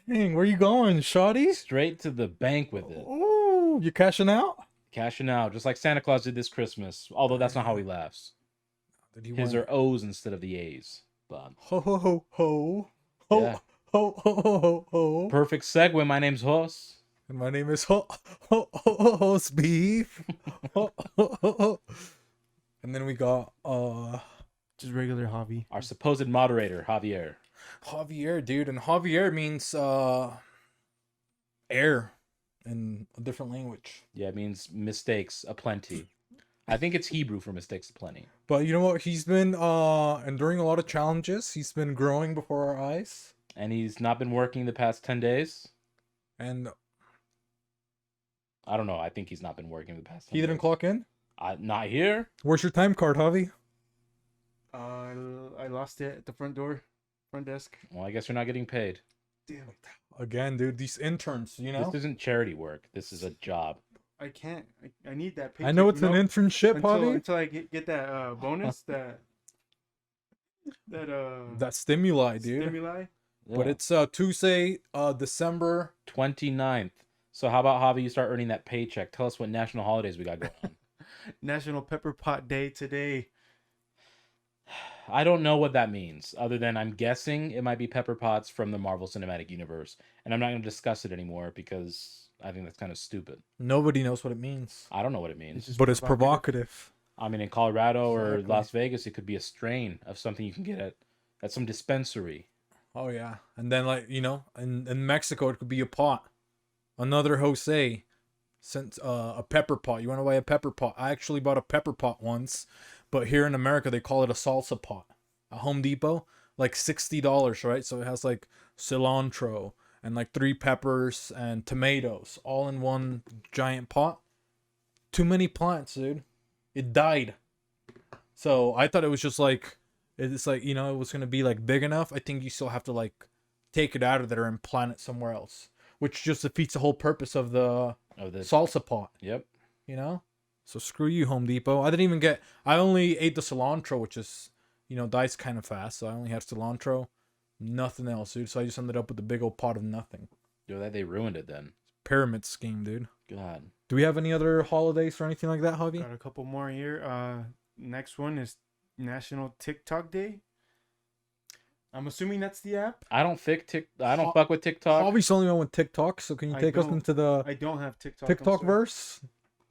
Dang, where you going, shawty? Straight to the bank with it. Ooh, you cashing out? Cashing out, just like Santa Claus did this Christmas. Although that's not how he laughs. His are O's instead of the A's. But ho ho ho ho ho Yeah. ho ho ho ho ho. perfect segue. My name's Jos. And my name is Ho's Beef. And then we got Just regular Javi. Our supposed moderator, Javier. Javier, dude, and Javier means air in a different language. Yeah, it means mistakes aplenty. I think it's Hebrew for mistakes aplenty. But you know what? He's been enduring a lot of challenges. He's been growing before our eyes. And he's not been working the past 10 days. And I don't know. I think he's not been working the past 10 he didn't days. clock in? Not here. Where's your time card, Javi? I lost it at the front desk. Well, I guess you're not getting paid. Damn it. Again, dude, these interns, you know? This isn't charity work. This is a job. I can't. I need that paycheck. I know it's an internship, Javi. Until I get that bonus, that Stimuli, dude. stimuli. But Yeah. it's Tuesday, December 29th. So how about, Javi, you start earning that paycheck? Tell us what national holidays we got going on. National Pepper Pot Day today. I don't know what that means, other than I'm guessing it might be Pepper Potts from the Marvel Cinematic Universe. And I'm not going to discuss it anymore because I think that's kind of stupid. Nobody knows what it means. I don't know what it means. just But it's provocative. I mean, in Colorado or Exactly. Las Vegas, it could be a strain of something you can get at some dispensary. Oh yeah. And then like, you know, in Mexico it could be a pot. Another Jose sent a pepper pot. You want to buy a pepper pot? I actually bought a pepper pot once, but here in America they call it a salsa pot. At Home Depot, like $60, right? So it has like cilantro and like 3 peppers and tomatoes all in one giant pot. Too many plants, dude. It died. So I thought it was just like, it's like, you know, it was going to be like big enough. I think you still have to like take it out of there and plant it somewhere else, which just defeats the whole purpose of the salsa pot, Yep. you know? So screw you, Home Depot. I only ate the cilantro, which is, you know, dies kind of fast. So I only had cilantro, nothing else, dude. So I just ended up with a big old pot of nothing. Yo, they ruined it then. Pyramid scheme, dude. God. Do we have any other holidays or anything like that, Javi? Got a couple more here. Next one is National TikTok Day. I'm assuming that's the app. I don't fuck with TikTok. Javi's the only one with TikTok, so can you I take us don't- into the I don't have TikTok. I'm TikTok sorry. verse?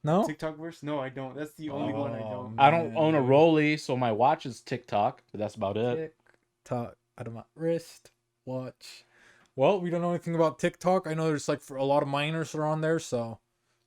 No? TikTok verse? No, I don't. That's the only one I don't. I don't own a man. Rolly, so my watch is TikTok, but that's about it. TikTok out of my wrist watch. Well, we don't know anything about TikTok. I know there's like for a lot of minors that are on there, so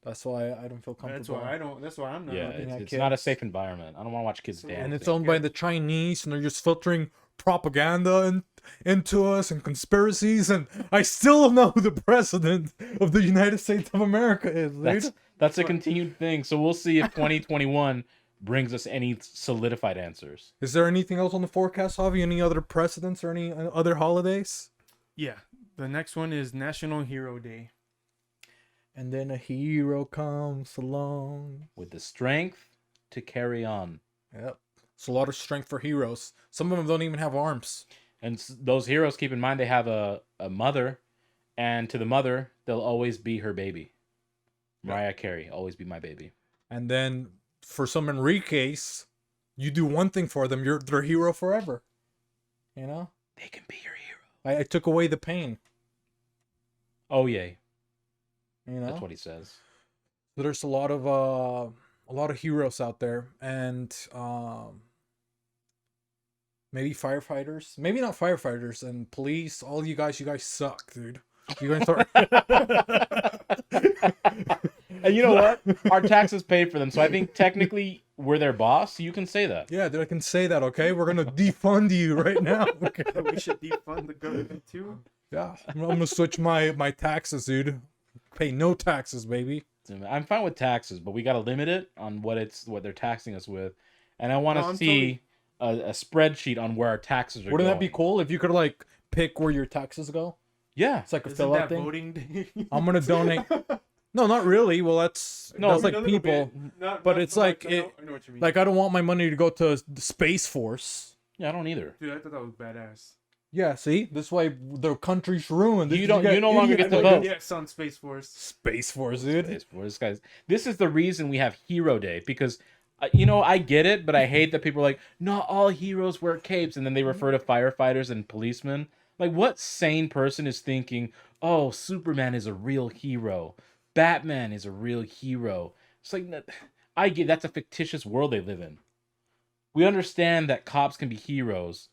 that's why I don't feel comfortable. That's why I don't. That's why I'm not. Yeah, looking at it's not a kids. safe environment. I don't want to watch kids So- dance. And it's owned by the Chinese, and they're just filtering propaganda into us and conspiracies. And I still don't know who the president of the United States of America is, dude. That's a continued thing. So we'll see if 2021 brings us any solidified answers. Is there anything else on the forecast, Javi? Any other precedents or any other holidays? Yeah. The next one is National Hero Day. And then a hero comes along. With the strength to carry on. Yep. It's a lot of strength for heroes. Some of them don't even have arms. And those heroes, keep in mind, they have a mother. And to the mother, they'll always be her baby. Mariah Carey, always be my baby. And then for some Enrique's, you do one thing for them, you're their hero forever. You know? They can be your hero. I took away the pain. Oh, yay. You know? That's what he says. There's a lot of heroes out there, and maybe firefighters, maybe not firefighters, and police. All you guys suck, dude. You guys are. And you know what? Our taxes pay for them, so I think technically we're their boss. So you can say that. Yeah, dude, I can say that. Okay, we're gonna defund you right now. Okay. We should defund the government too. Yeah, I'm gonna switch my taxes, dude. Pay no taxes, baby. I'm fine with taxes, but we got to limit it on what they're taxing us with. And I want No, to I'm see a spreadsheet on where our taxes are Wouldn't going. that be cool if you could like pick where your taxes go? Yeah. It's like a Isn't fill out that thing. voting day? I'm gonna donate. No, not really. Well, that's No, that's a like little people. bit. Not but so it's like much. I know what you mean. Like I don't want my money to go to the Space Force. Yeah, I don't either. Dude, I thought that was badass. Yeah, see, this way the country's ruined. You no longer get to I vote. yes, on Space Force. Space Force, dude. Space Force, guys. This is the reason we have Hero Day, because you know, I get it, but I hate that people are like, not all heroes wear capes, and then they refer to firefighters and policemen. Like, what sane person is thinking, oh, Superman is a real hero, Batman is a real hero? It's like, I get that's a fictitious world they live in. We understand that cops can be heroes,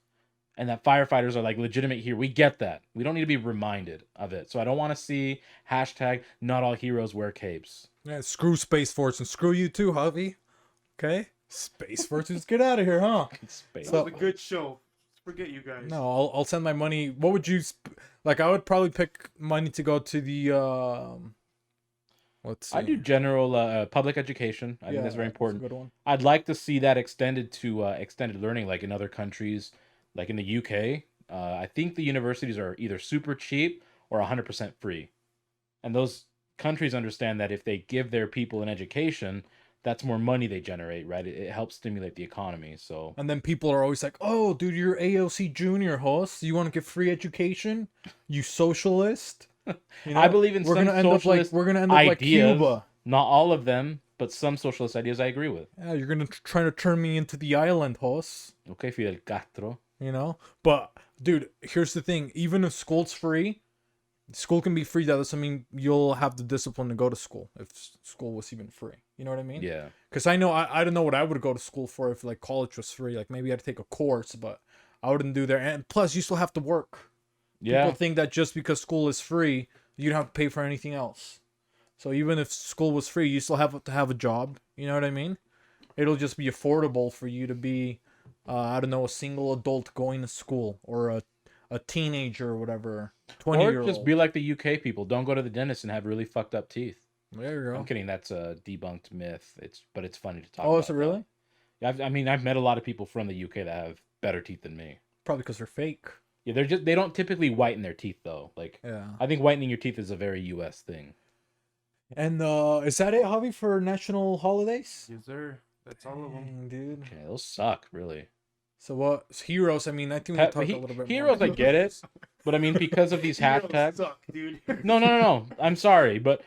and that firefighters are like legitimate here. We get that. We don't need to be reminded of it. So I don't want to see hashtag not all heroes wear capes. Yeah, screw Space Force and screw you too, Javi. Okay? Space Force, just get out of here, huh? Space. That was a good show. Forget you guys. No, I'll send my money. What would you like? I would probably pick money to go to the let's see. I do general public education. I think that's very important. That's a good one. I'd like to see that extended to extended learning, like in other countries, like in the UK. I think the universities are either super cheap or 100% free, and those countries understand that if they give their people an education, that's more money they generate, right? It helps stimulate the economy. So, And then people are always like, "Oh, dude, you're AOC junior host. You want to get free education? You socialist?" You know? I believe in we're some gonna end up like socialist we're gonna end up like ideas. Cuba. Not all of them, but some socialist ideas I agree with. Yeah, you're gonna try to turn me into the island host. Okay, Fidel Castro. You know, but dude, here's the thing: even if school's free, school can be free. That doesn't mean you'll have the discipline to go to school if school was even free. You know what I mean? Yeah. Because I know I don't know what I would go to school for if like college was free. Like maybe I'd take a course, but I wouldn't do that. And plus, you still have to work. Yeah. People think that just because school is free, you don't have to pay for anything else. So even if school was free, you still have to have a job. You know what I mean? It'll just be affordable for you to be, I don't know, a single adult going to school or a teenager or whatever, 20-year-old. Or just be like the UK people. Don't go to the dentist and have really fucked up teeth. There you go. I'm kidding. That's a debunked myth. But it's funny to talk. Oh, about is it really? That. I mean, I've met a lot of people from the UK that have better teeth than me. Probably because they're fake. Yeah, they don't typically whiten their teeth though. Like, Yeah. I think whitening your teeth is a very US thing. And is that it, Javi, for national holidays? Yes, sir. That's all of them. Dang, dude. Okay, those suck, really. So what? Heroes, I mean, I think we talked a little bit Heroes, more. I get it. But I mean, because of these hashtags. Suck, dude. No. I'm sorry, but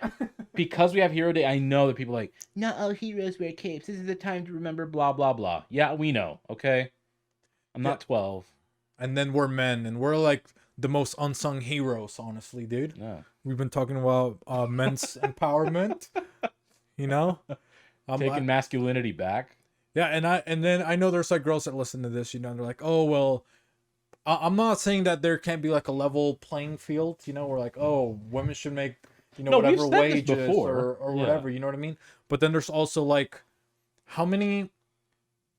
because we have Hero Day, I know that people are like, not all heroes wear capes. This is the time to remember blah, blah, blah. Yeah, we know, okay? I'm not 12. And then we're men, and we're like the most unsung heroes, honestly, dude. No. We've been talking about men's empowerment, you know? Taking masculinity back. Yeah, and then I know there's like girls that listen to this, you know, they're like, oh, well, I'm not saying that there can't be like a level playing field, you know, where like, oh, women should make, you know, No, we've whatever said this wages before. or Yeah. whatever, you know what I mean? But then there's also like, how many,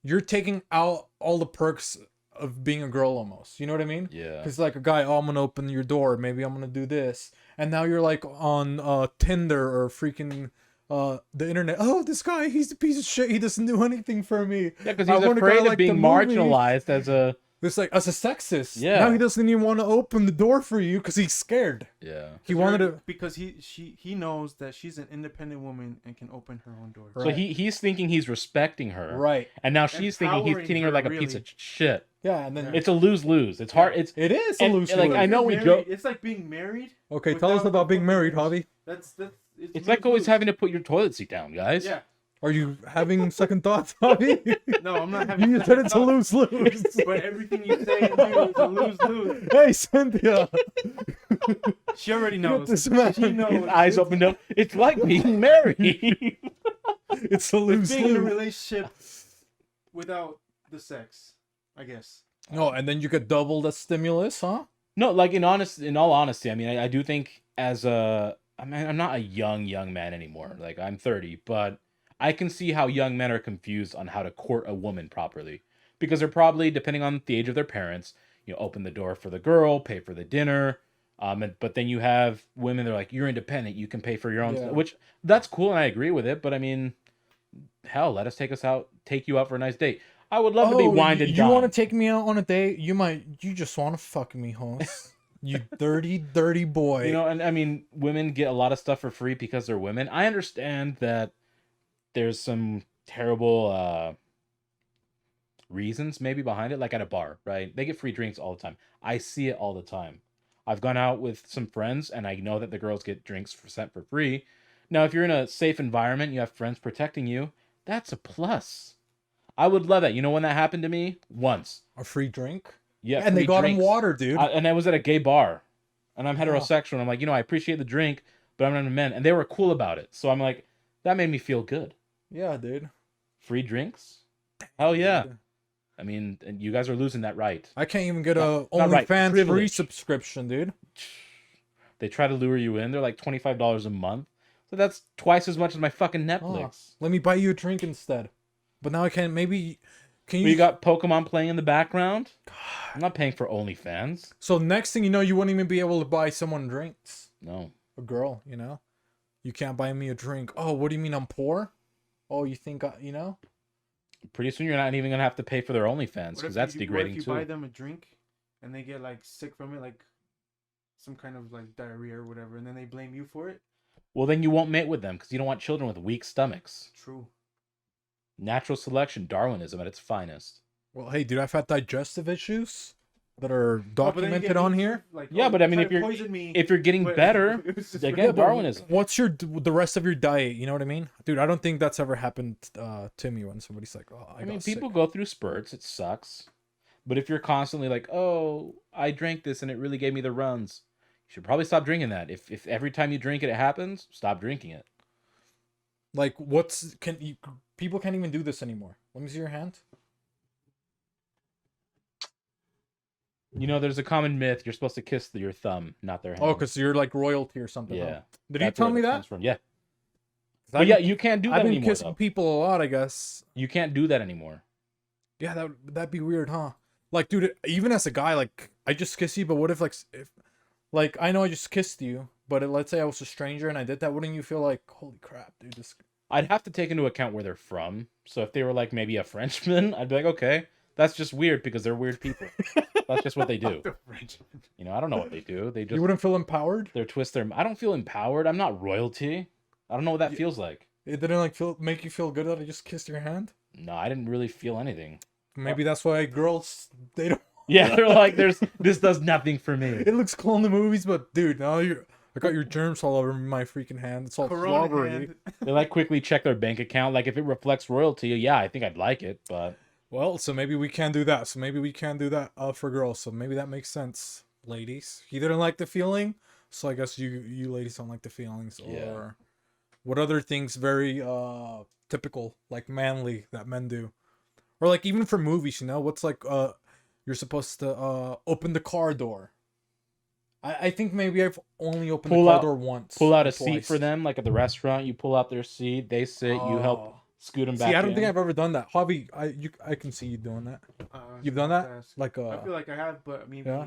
you're taking out all the perks of being a girl almost, you know what I mean? Yeah. Because like a guy, oh, I'm gonna open your door, maybe I'm gonna do this, and now you're like on Tinder or freaking the internet. Oh, this guy, he's a piece of shit. He doesn't do anything for me. Yeah, because I he's want a guy afraid of like the being movie. marginalized as a... It's like as a sexist. Yeah. Now he doesn't even want to open the door for you because he's scared. Yeah. He wanted to. Because he knows that she's an independent woman and can open her own door. Right. So he's thinking he's respecting her. Right. And now she's thinking he's Empowering treating her her, like a really. piece of shit. Yeah, and then It's a lose-lose. It's hard. It's it is a and, loose. like, I know we Married- joke. It's like being married. Okay, tell us without about being fucking married, marriage. Javi. That's It's like always having to put your toilet seat down, guys. Yeah. Are you having second thoughts, Javi? No, I'm not having. You said it's a lose lose. But everything you say and do is a lose-lose. Hey, Cynthia. She already Get knows. this man. She knows. His eyes opened up. It's like being married. It's a lose Being in a lose. relationship without the sex, I guess. No, and then you get double the stimulus, huh? No, like in all honesty, I mean, I do think I'm not a young man anymore. Like I'm 30, but I can see how young men are confused on how to court a woman properly because they're probably, depending on the age of their parents, you know, open the door for the girl, pay for the dinner. But then you have women that are like, you're independent, you can pay for your own, Yeah. which that's cool and I agree with it. But I mean, hell, let us take you out for a nice date. I would love to be wined and you dined. want to take me out on a date? You just want to fuck me, host. You dirty boy. You know, and I mean, women get a lot of stuff for free because they're women. I understand that there's some terrible reasons maybe behind it. Like at a bar, right? They get free drinks all the time. I see it all the time. I've gone out with some friends and I know that the girls get drinks sent for free. Now, if you're in a safe environment, you have friends protecting you, that's a plus. I would love that. You know when that happened to me? Once. A free drink? Yeah, And they free got him drinks. water, dude. And I was at a gay bar. And I'm Oh. heterosexual. And I'm like, I appreciate the drink, but I'm not a man. And they were cool about it. So I'm like, that made me feel good. Yeah, dude. Free drinks? Hell yeah. Dude. I mean, and you guys are losing that right. I can't even get Not a right, OnlyFans free privilege. subscription, dude. They try to lure you in. They're like $25 a month. So that's twice as much as my fucking Netflix. Let me buy you a drink instead. But now I can't. Maybe can You got Pokemon playing in the background? I'm not paying for OnlyFans. So next thing you know, you wouldn't even be able to buy someone drinks. No. A girl, you know. You can't buy me a drink. Oh, what do you mean I'm poor? Oh, you think you know? Pretty soon you're not even gonna have to pay for their OnlyFans because that's degrading What if too. you buy them a drink and they get like sick from it, like some kind of like diarrhea or whatever, and then they blame you for it? Well, then you won't mate with them because you don't want children with weak stomachs. True. Natural selection, Darwinism at its finest. Well, hey, dude, I've had digestive issues that are Oh, but then you documented get on me, here. Like, Yeah, oh, but I mean, try if to you're poison me, if you're getting but better, it was just again, for- Yeah, but Darwinism. What's the rest of your diet? You know what I mean, dude? I don't think that's ever happened to me when somebody's like, "Oh, I I mean, got people sick." go through spurts. It sucks. But if you're constantly like, oh, I drank this and it really gave me the runs, you should probably stop drinking that. If every time you drink it, it happens, stop drinking it. Like, people can't even do this anymore. Let me see your hand. You know, there's a common myth. You're supposed to kiss your thumb, not their hand. Oh, because you're like royalty or something. yeah. Huh? Did you That's tell where me that? comes from. Yeah. 'Cause But yeah, you can't do that I've been anymore. kissing Though. people a lot, I guess. You can't do that anymore. Yeah, that'd be weird, huh? Like, dude, even as a guy, like, I just kiss you, but what if like, I know I just kissed you, but let's say I was a stranger and I did that, wouldn't you feel like, holy crap, dude, this... I'd have to take into account where they're from. So if they were like maybe a Frenchman, I'd be like, okay, that's just weird because they're weird people. That's just what they do. The French. You know, I don't know what they do. They You just wouldn't feel empowered? I don't feel empowered. I'm not royalty. I don't know what that feels like. It didn't, like, make you feel good that I just kissed your hand? No, I didn't really feel anything. Maybe that's why girls, they don't... Yeah, they're like, this does nothing for me. It looks cool in the movies, but, dude, now I got your germs all over my freaking hand. It's all Corona slobbery. hand. They like quickly check their bank account. Like if it reflects royalty, yeah, I think I'd like it. But Well, so maybe we can't do that. So maybe we can't do that for girls. So maybe that makes sense, ladies. You didn't like the feeling, so I guess you ladies don't like the feelings. Yeah. Or what other things very typical, like manly, that men do, or like even for movies, you know, what's like you're supposed to open the car door. I think maybe I've only opened the car door once. pull out or a seat twice. for them, like at the restaurant. You pull out their seat, they sit, you help Oh. scoot them back. See, I don't in. think I've ever done that. Javi, I can see you doing that. You've done that? Like I feel like I have, but maybe yeah.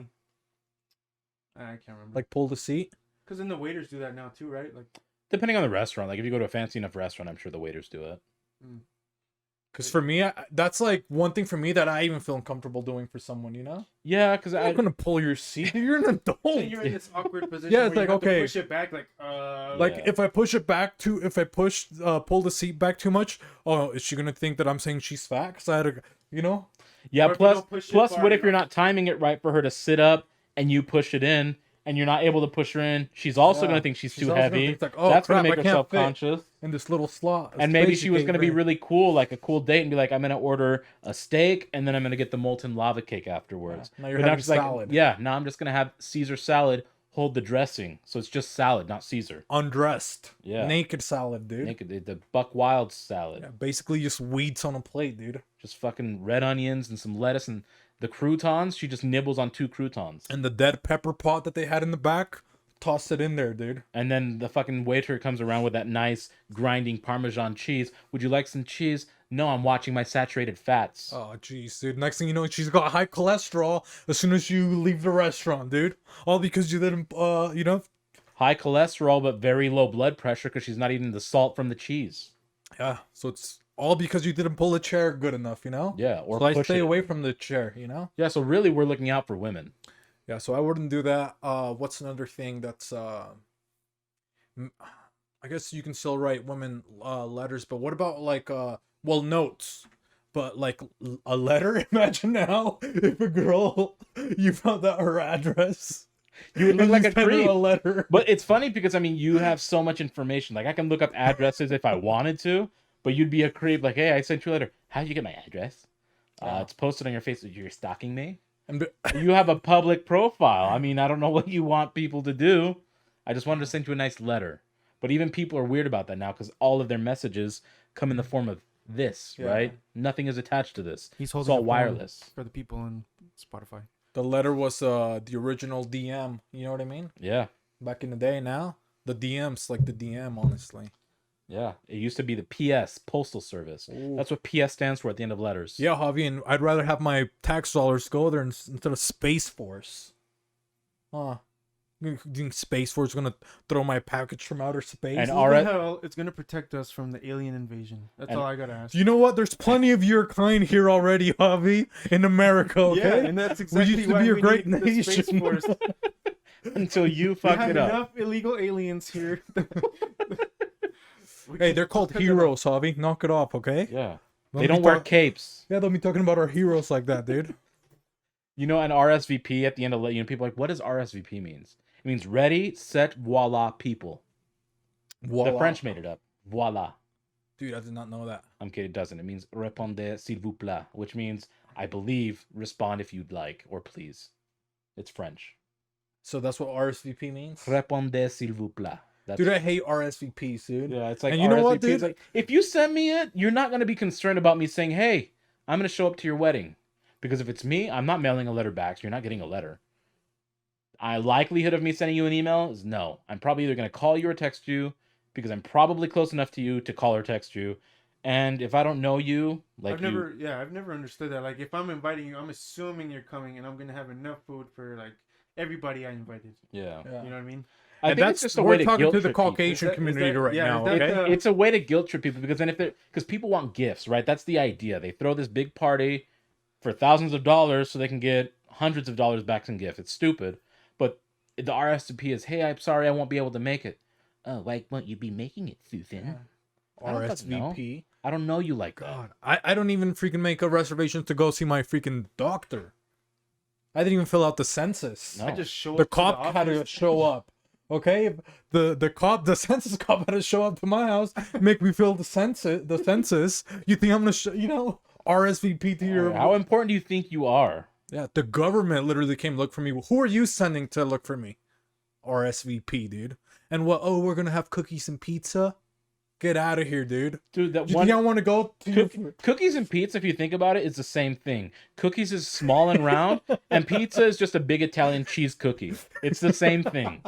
I can't remember. Like pull the seat. Because then the waiters do that now too, right? Like, Depending on the restaurant. Like if you go to a fancy enough restaurant, I'm sure the waiters do it. Because for me, that's like one thing for me that I even feel uncomfortable doing for someone, you know? Yeah, because I'm not gonna pull your seat. You're an adult. then you're in this awkward position. Yeah, it's where you like, have to okay. push it back, like, Yeah. If I push it back pull the seat back too much, oh, is she gonna think that I'm saying she's fat? Because I had to, you know? Yeah, Or if you plus don't push it plus far what if you're enough. not timing it right for her to sit up and you push it in and you're not able to push her in? She's also Yeah. gonna think she's too also gonna heavy. think like, oh, That's crap, gonna make I her can't fit self-conscious. in this little slot. And maybe she was Space gonna be you gave me. really cool, like a cool date, and be like, I'm gonna order a steak and then I'm gonna get the molten lava cake afterwards. Yeah, now you're But having she's like, salad. yeah, now I'm just gonna have Caesar salad, hold the dressing. So it's just salad, not Caesar. Undressed. Yeah. Naked salad, dude. Naked, the Buck Wild salad. Yeah, basically just weeds on a plate, dude. Just fucking red onions and some lettuce and the croutons. She just nibbles on 2 croutons. And the dead pepper pot that they had in the back, toss it in there, dude. And then the fucking waiter comes around with that nice grinding Parmesan cheese. Would you like some cheese? No, I'm watching my saturated fats. Oh, jeez, dude. Next thing you know, she's got high cholesterol as soon as you leave the restaurant, dude. All because you didn't, you know? High cholesterol, but very low blood pressure because she's not eating the salt from the cheese. Yeah, so it's all because you didn't pull a chair good enough, you know? Yeah, or so I push stay it. away from the chair, you know? Yeah, so really we're looking out for women. Yeah, so I wouldn't do that. What's another thing that's, I guess you can still write women letters, but what about, like, notes? But like a letter, imagine now if a girl you found out her address, You would look and like you a sent her creep. a letter. But it's funny because I mean, you have so much information. Like I can look up addresses if I wanted to, but you'd be a creep. Like, hey, I sent you a letter. How'd you get my address? Yeah. It's posted on your Facebook. You're stalking me. And You have a public profile. I mean, I don't know what you want people to do. I just wanted to send you a nice letter. But even people are weird about that now because all of their messages come in the form of this, Yeah. right? Nothing is attached to this. He's It's holding all a phone wireless. for the people on Spotify. the letter was the original DM. You know what I mean? Yeah. Back in the day. Now the DM's like the DM, honestly. Yeah. It used to be the PS, Postal Service. Ooh. That's what PS stands for at the end of letters. Yeah, Javi, and I'd rather have my tax dollars go there instead of Space Force. Huh. You think Space Force is gonna throw my package from outer space? And All our- it's gonna protect us from the alien invasion. That's And- all I gotta ask. You know what? There's plenty of your kind here already, Javi, in America. Okay, Yeah, and that's exactly used to why be a we great need the Space nation. Force. Until you We fuck have it up. enough illegal aliens here. Hey, they're called heroes, Javi. Knock it off, okay? Yeah. Don't They be don't wear talk- capes. Yeah, don't be talking about our heroes like that, dude. You know, an RSVP at the end of people are like, what does RSVP means? It means ready, set, voila, people. Voila. The French made it up. Voila. Dude, I did not know that. I'm kidding, it doesn't. It means répondez s'il vous plaît, which means I believe, respond if you'd like, or please. It's French. So that's what RSVP means? Répondez s'il vous plaît. That's Dude, I hate RSVPs, dude. yeah, it's like And you know what, RSVP is dude? like, if you send me it, you're not going to be concerned about me saying, hey, I'm going to show up to your wedding. Because if it's me, I'm not mailing a letter back, so you're not getting a letter. Likelihood of me sending you an email is no. I'm probably either going to call you or text you because I'm probably close enough to you to call or text you. And if I don't know you, like I've never understood that. Like, if I'm inviting you, I'm assuming you're coming, and I'm gonna have enough food for like everybody I invited. yeah. Yeah. You know what I mean? I And think that's it's just a we're way to talking guilt to the trip people. Caucasian Is that- community right yeah, now, is that okay? the- It's a way to guilt trip people because then because people want gifts, right? That's the idea. They throw this big party for thousands of dollars so they can get hundreds of dollars back in gifts. It's stupid, but the RSVP is, hey, I'm sorry, I won't be able to make it. Oh, why won't you be making it, Susan? I don't fucking know. RSVP. I don't know you like that. God, I don't even freaking make a reservation to go see my freaking doctor. I didn't even fill out the census. No. I just show The up. cop to the had to office. show up. Okay, the census cop had to show up to my house, make me fill the census. You think I'm gonna RSVP to your? How important do you think you are? Yeah, the government literally came look for me. Who are you sending to look for me? RSVP, dude. And what? Oh, we're gonna have cookies and pizza. Get out of here, dude. Dude, that You one think I want to go to? cookies and pizza, if you think about it, is the same thing. Cookies is small and round, and pizza is just a big Italian cheese cookie. It's the same thing.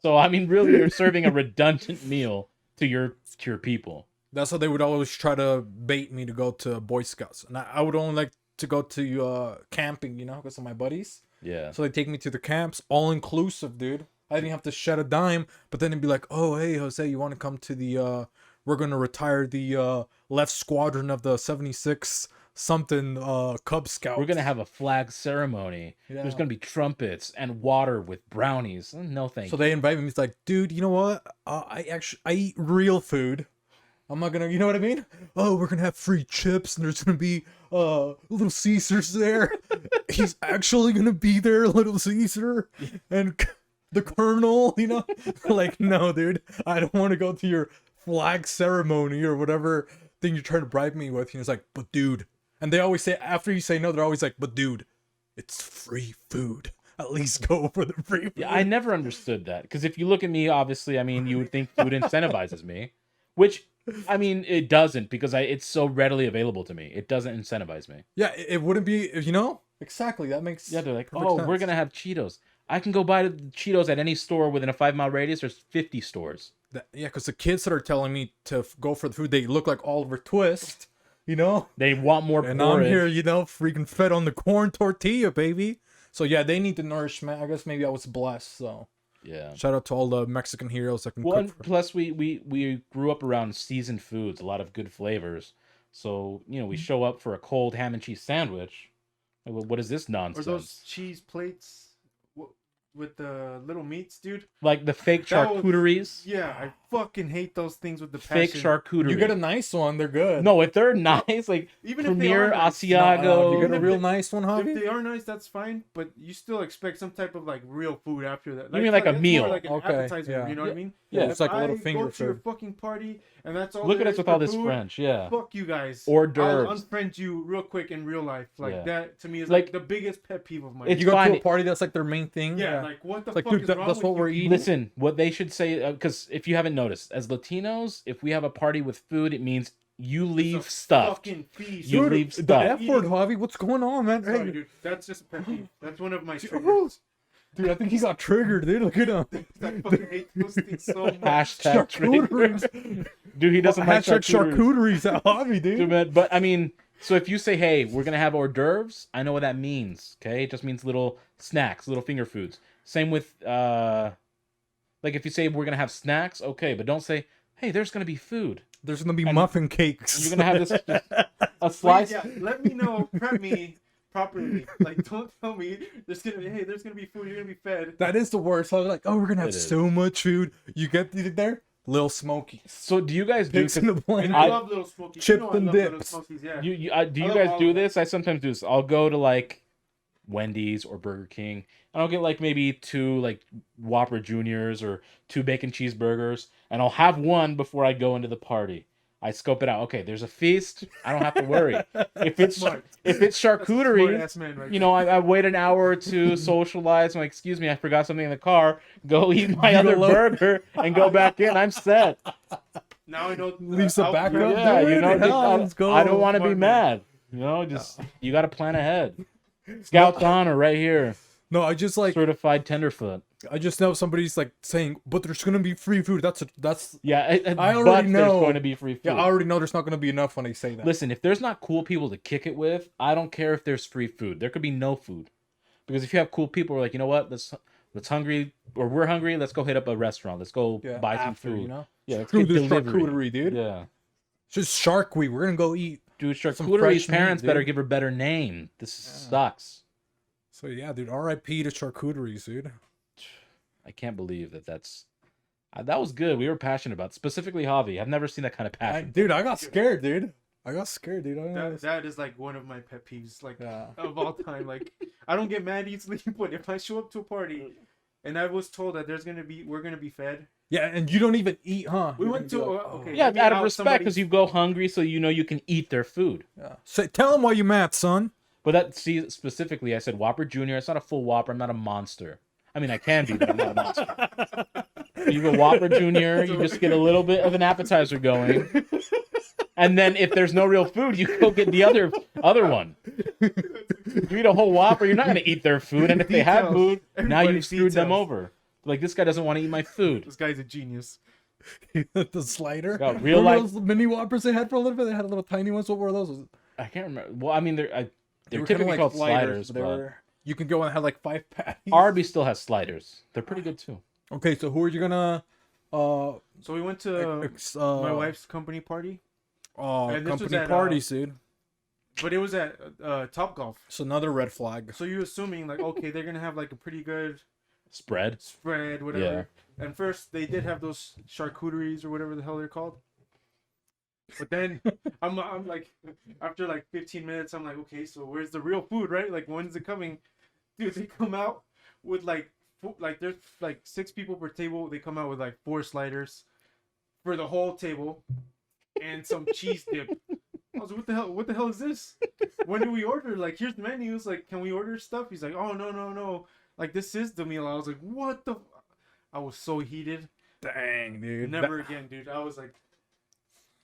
So I mean, really, you're serving a redundant meal to your people. That's how they would always try to bait me to go to Boy Scouts, and I would only like to go to camping, you know, because of my buddies. Yeah. So they take me to the camps, all inclusive, dude. I didn't have to shed a dime, but then it'd be like, oh, hey, Jose, you want to come to the, we're going to retire the left squadron of the 76 something Cub Scouts. We're gonna have a flag ceremony. Yeah. There's gonna be trumpets and water with brownies. No thank So you. they invite me. It's like, dude, you know what? I eat real food. I'm not gonna, you know what I mean? Oh, we're gonna have free chips, and there's gonna be Little Caesar's there. He's actually gonna be there, Little Caesar, and the Colonel. You know, like, no, dude, I don't want to go to your flag ceremony or whatever thing you're trying to bribe me with. And it's like, but dude, and they always say after you say no, they're always like, but dude, it's free food. At least go for the free food. Yeah, I never understood that because if you look at me, obviously, I mean, you would think food incentivizes me, which I mean, it doesn't because it's so readily available to me. It doesn't incentivize me. Yeah, it wouldn't be, you know, exactly. That makes Yeah, they're like, perfect oh, sense. we're gonna have Cheetos. I can go buy the Cheetos at any store within a 5-mile radius. There's 50 stores. Yeah, because the kids that are telling me to go for the food, they look like Oliver Twist, you know, They want more and porridge. I'm here, you know, freaking fed on the corn tortilla, baby. So yeah, they need the nourishment. I guess maybe I was blessed. So Yeah. shout out to all the Mexican heroes that can Well, cook. and plus we grew up around seasoned foods, a lot of good flavors. So you know, we show up for a cold ham and cheese sandwich. Like, well, what is this Or nonsense? those cheese plates. with the little meats, dude. Like the fake That was- charcuteries. Yeah, I fucking hate those things with the Fake passion. charcuterie. You get a nice one, they're good. No, if they're nice, like Even if they Premier, are nice, Asiago. You get Even a if real they- nice one, If Javi? they are nice, that's fine, but you still expect some type of like real food after that. You mean like a it's more meal? like an Okay, appetizer, yeah. you know what I mean? Yeah, it's like a little If I finger go to your food. fucking party and that's all. Look there at us is with for all this food, French, yeah. Fuck you guys. Hors I'll d'oeuvres. unfriend you real quick in real life. Like Yeah. that to me is Like, like the biggest pet peeve of mine. it's You go to fine. a party that's like their main thing. yeah, like what the It's like, fuck dude, is that- wrong that's with what you we're people? eating. Listen, what they should say, because if you haven't noticed, as Latinos, if we have a party with food, it means you It's leave a stuffed. Fucking feast. You Dude, leave the stuff. F word, Javi. What's going on, man? Sorry, Hey, dude. That's just a pet peeve. That's one of my Dude, triggers. dude, I think he got triggered, dude. Look at him. I fucking hate those things so much. Hashtag triggers. Charcuteries. Dude, he doesn't like Hashtag charcuteries. charcuteries at Javi, Dude, dude. man, but I mean, so if you say, hey, we're going to have hors d'oeuvres, I know what that means, okay? It just means little snacks, little finger foods. Same with, like if you say we're going to have snacks, okay, but don't say, hey, there's going to be food. There's gonna be And muffin cakes. You're going to have this, a Please, slice. yeah, let me know. Prep me properly. Like, don't tell me there's gonna be there's gonna be food. You're gonna be fed. That is the worst. I was like, oh, we're gonna have It is. so much food. You get there, Lil Smokies, So do you guys do, pigs in the And blanket. I love little smokies. chips you know I and love little dips. smokies, yeah. do I you love guys all do of it. this? I sometimes do this. I'll go to like Wendy's or Burger King, and I'll get like maybe 2 like Whopper Juniors or 2 bacon cheeseburgers, and I'll have one before I go into the party. I scope it out. Okay, there's a feast. I don't have to worry. If it's Smart. charcuterie, Smart-ass man right you know, I wait an hour or two, socialize. I'm like, excuse me, I forgot something in the car. Go eat my You other alone. burger and go back in. I'm set. now I know. Leaves the I'll- backup. Yeah, you know, Dude, hell, let's just, go. I don't want to be Smart mad. You know, just you got to plan ahead. Scout's honor right here. No, I just like Certified tenderfoot. I just know somebody's like saying, but there's gonna be free food. That's Yeah, I already but know. there's going to be free food. yeah. I already know there's not gonna be enough when they say that. Listen, if there's not cool people to kick it with, I don't care if there's free food. There could be no food. Because if you have cool people who are like, you know what, let's hungry or we're hungry, let's go hit up a restaurant. Let's go Yeah, buy some after, food. you know. Yeah, let's Screw get this delivery. charcuterie, dude. Yeah. It's just Shark Week. We're gonna go eat. Dude, Some Charcuterie's fresh meat, parents better dude. give her a better name. This sucks. So yeah, dude. R.I.P. to charcuteries, dude. I can't believe that's that was good. We were passionate about it. Specifically Javi. I've never seen that kind of passion. Dude, I got scared, dude. I got scared, dude. I don't know. That is like one of my pet peeves, like Yeah. of all time. Like, I don't get mad easily, but if I show up to a party and I was told that we're gonna be fed. Yeah, and you don't even eat, huh? We You're went gonna to be like, okay. Yeah, let me out of out respect, somebody- because you go hungry, so you know you can eat their food. Yeah. Say, tell them why you mad, son. But that, see, specifically, I said Whopper Junior. It's not a full Whopper. I'm not a monster. I mean, I can be, but I'm not a monster. You go Whopper Junior. You just get a little bit of an appetizer going, and then if there's no real food, you go get the other one. You eat a whole Whopper. You're not gonna eat their food, and if they have Details. food, now Everybody you've screwed them details. over. Like, this guy doesn't want to eat my food. This guy's a genius. The slider. Yeah, real Remember life- those mini Whoppers they had for a little bit? They had little tiny ones. What were those? I can't remember. Well, I mean, they're They were kinda typically called sliders, but they but were. You can go and have like 5 patties. Arby's still has sliders. They're pretty good too. Okay, so who are you gonna? So we went to my My wife's company party, Oh, and this was company at, parties, dude. but it was at Top Golf. It's another red flag. So you're assuming like, okay, they're gonna have like a pretty good Spread. spread, whatever. And first they did have those charcuteries or whatever the hell they're called. But then I'm like, after like 15 minutes, I'm like, okay, so where's the real food, right? Like, when's it coming? Dude, they come out with like there's like 6 people per table. They come out with like 4 sliders for the whole table and some cheese dip. I was like, what the hell is this? When do we order? Like, here's the menu. It's like, can we order stuff? He's like, oh, no. Like, this is the meal. I was like, what the? I was so heated. Dang, dude. Never again, dude. I was like,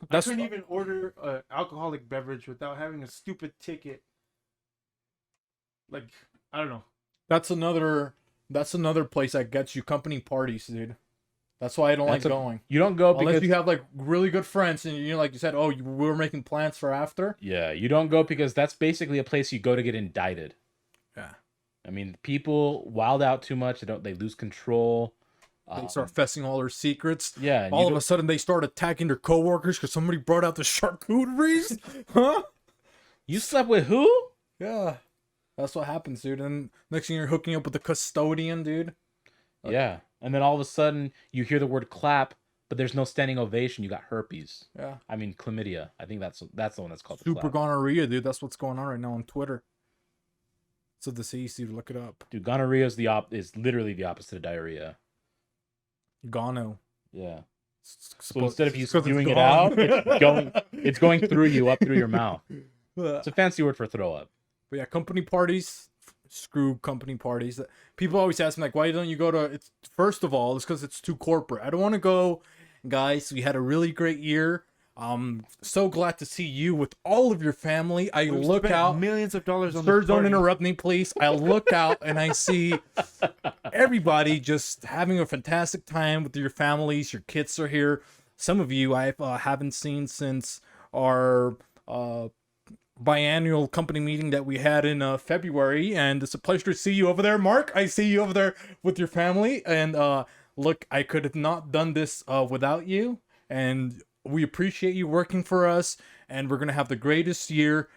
That's I couldn't even order an alcoholic beverage without having a stupid ticket. Like, I don't know. That's another place that gets you company parties, dude. That's why I don't That's like going. You don't go because Unless you have like really good friends and you know, like you said, oh, we were making plans for after. yeah, you don't go because that's basically a place you go to get indicted. Yeah. I mean, people wild out too much. They lose control. They start fessing all their secrets. Yeah, and All you of go- a sudden, they start attacking their coworkers because somebody brought out the charcuteries. Huh? You slept with who? Yeah. That's what happens, dude. And next thing you're hooking up with the custodian, dude. Yeah. And then all of a sudden you hear the word clap, but there's no standing ovation. You got herpes. Yeah. I mean chlamydia. I think that's the one that's called the Super clap. gonorrhea, dude. That's what's going on right now on Twitter. It's a disease, dude. Look it up. Dude, gonorrhea is literally the opposite of diarrhea. Gono. Yeah. So instead of you spewing it out, it's going through you, up through your mouth. It's a fancy word for throw up. But yeah, company parties. Screw company parties. People always ask me, like, why don't you go to... It's first of all, it's because it's too corporate. I don't want to go. Guys, we had a really great year. So glad to see you with all of your family. I We've look spent out. millions of dollars on Sir, this don't party. interrupt me, please. I look out and I see everybody just having a fantastic time with your families. Your kids are here. Some of you I haven't seen since our biannual company meeting that we had in February, and it's a pleasure to see you over there, Mark. I see you over there with your family, and look, I could have not done this without you, and we appreciate you working for us, and we're gonna have the greatest year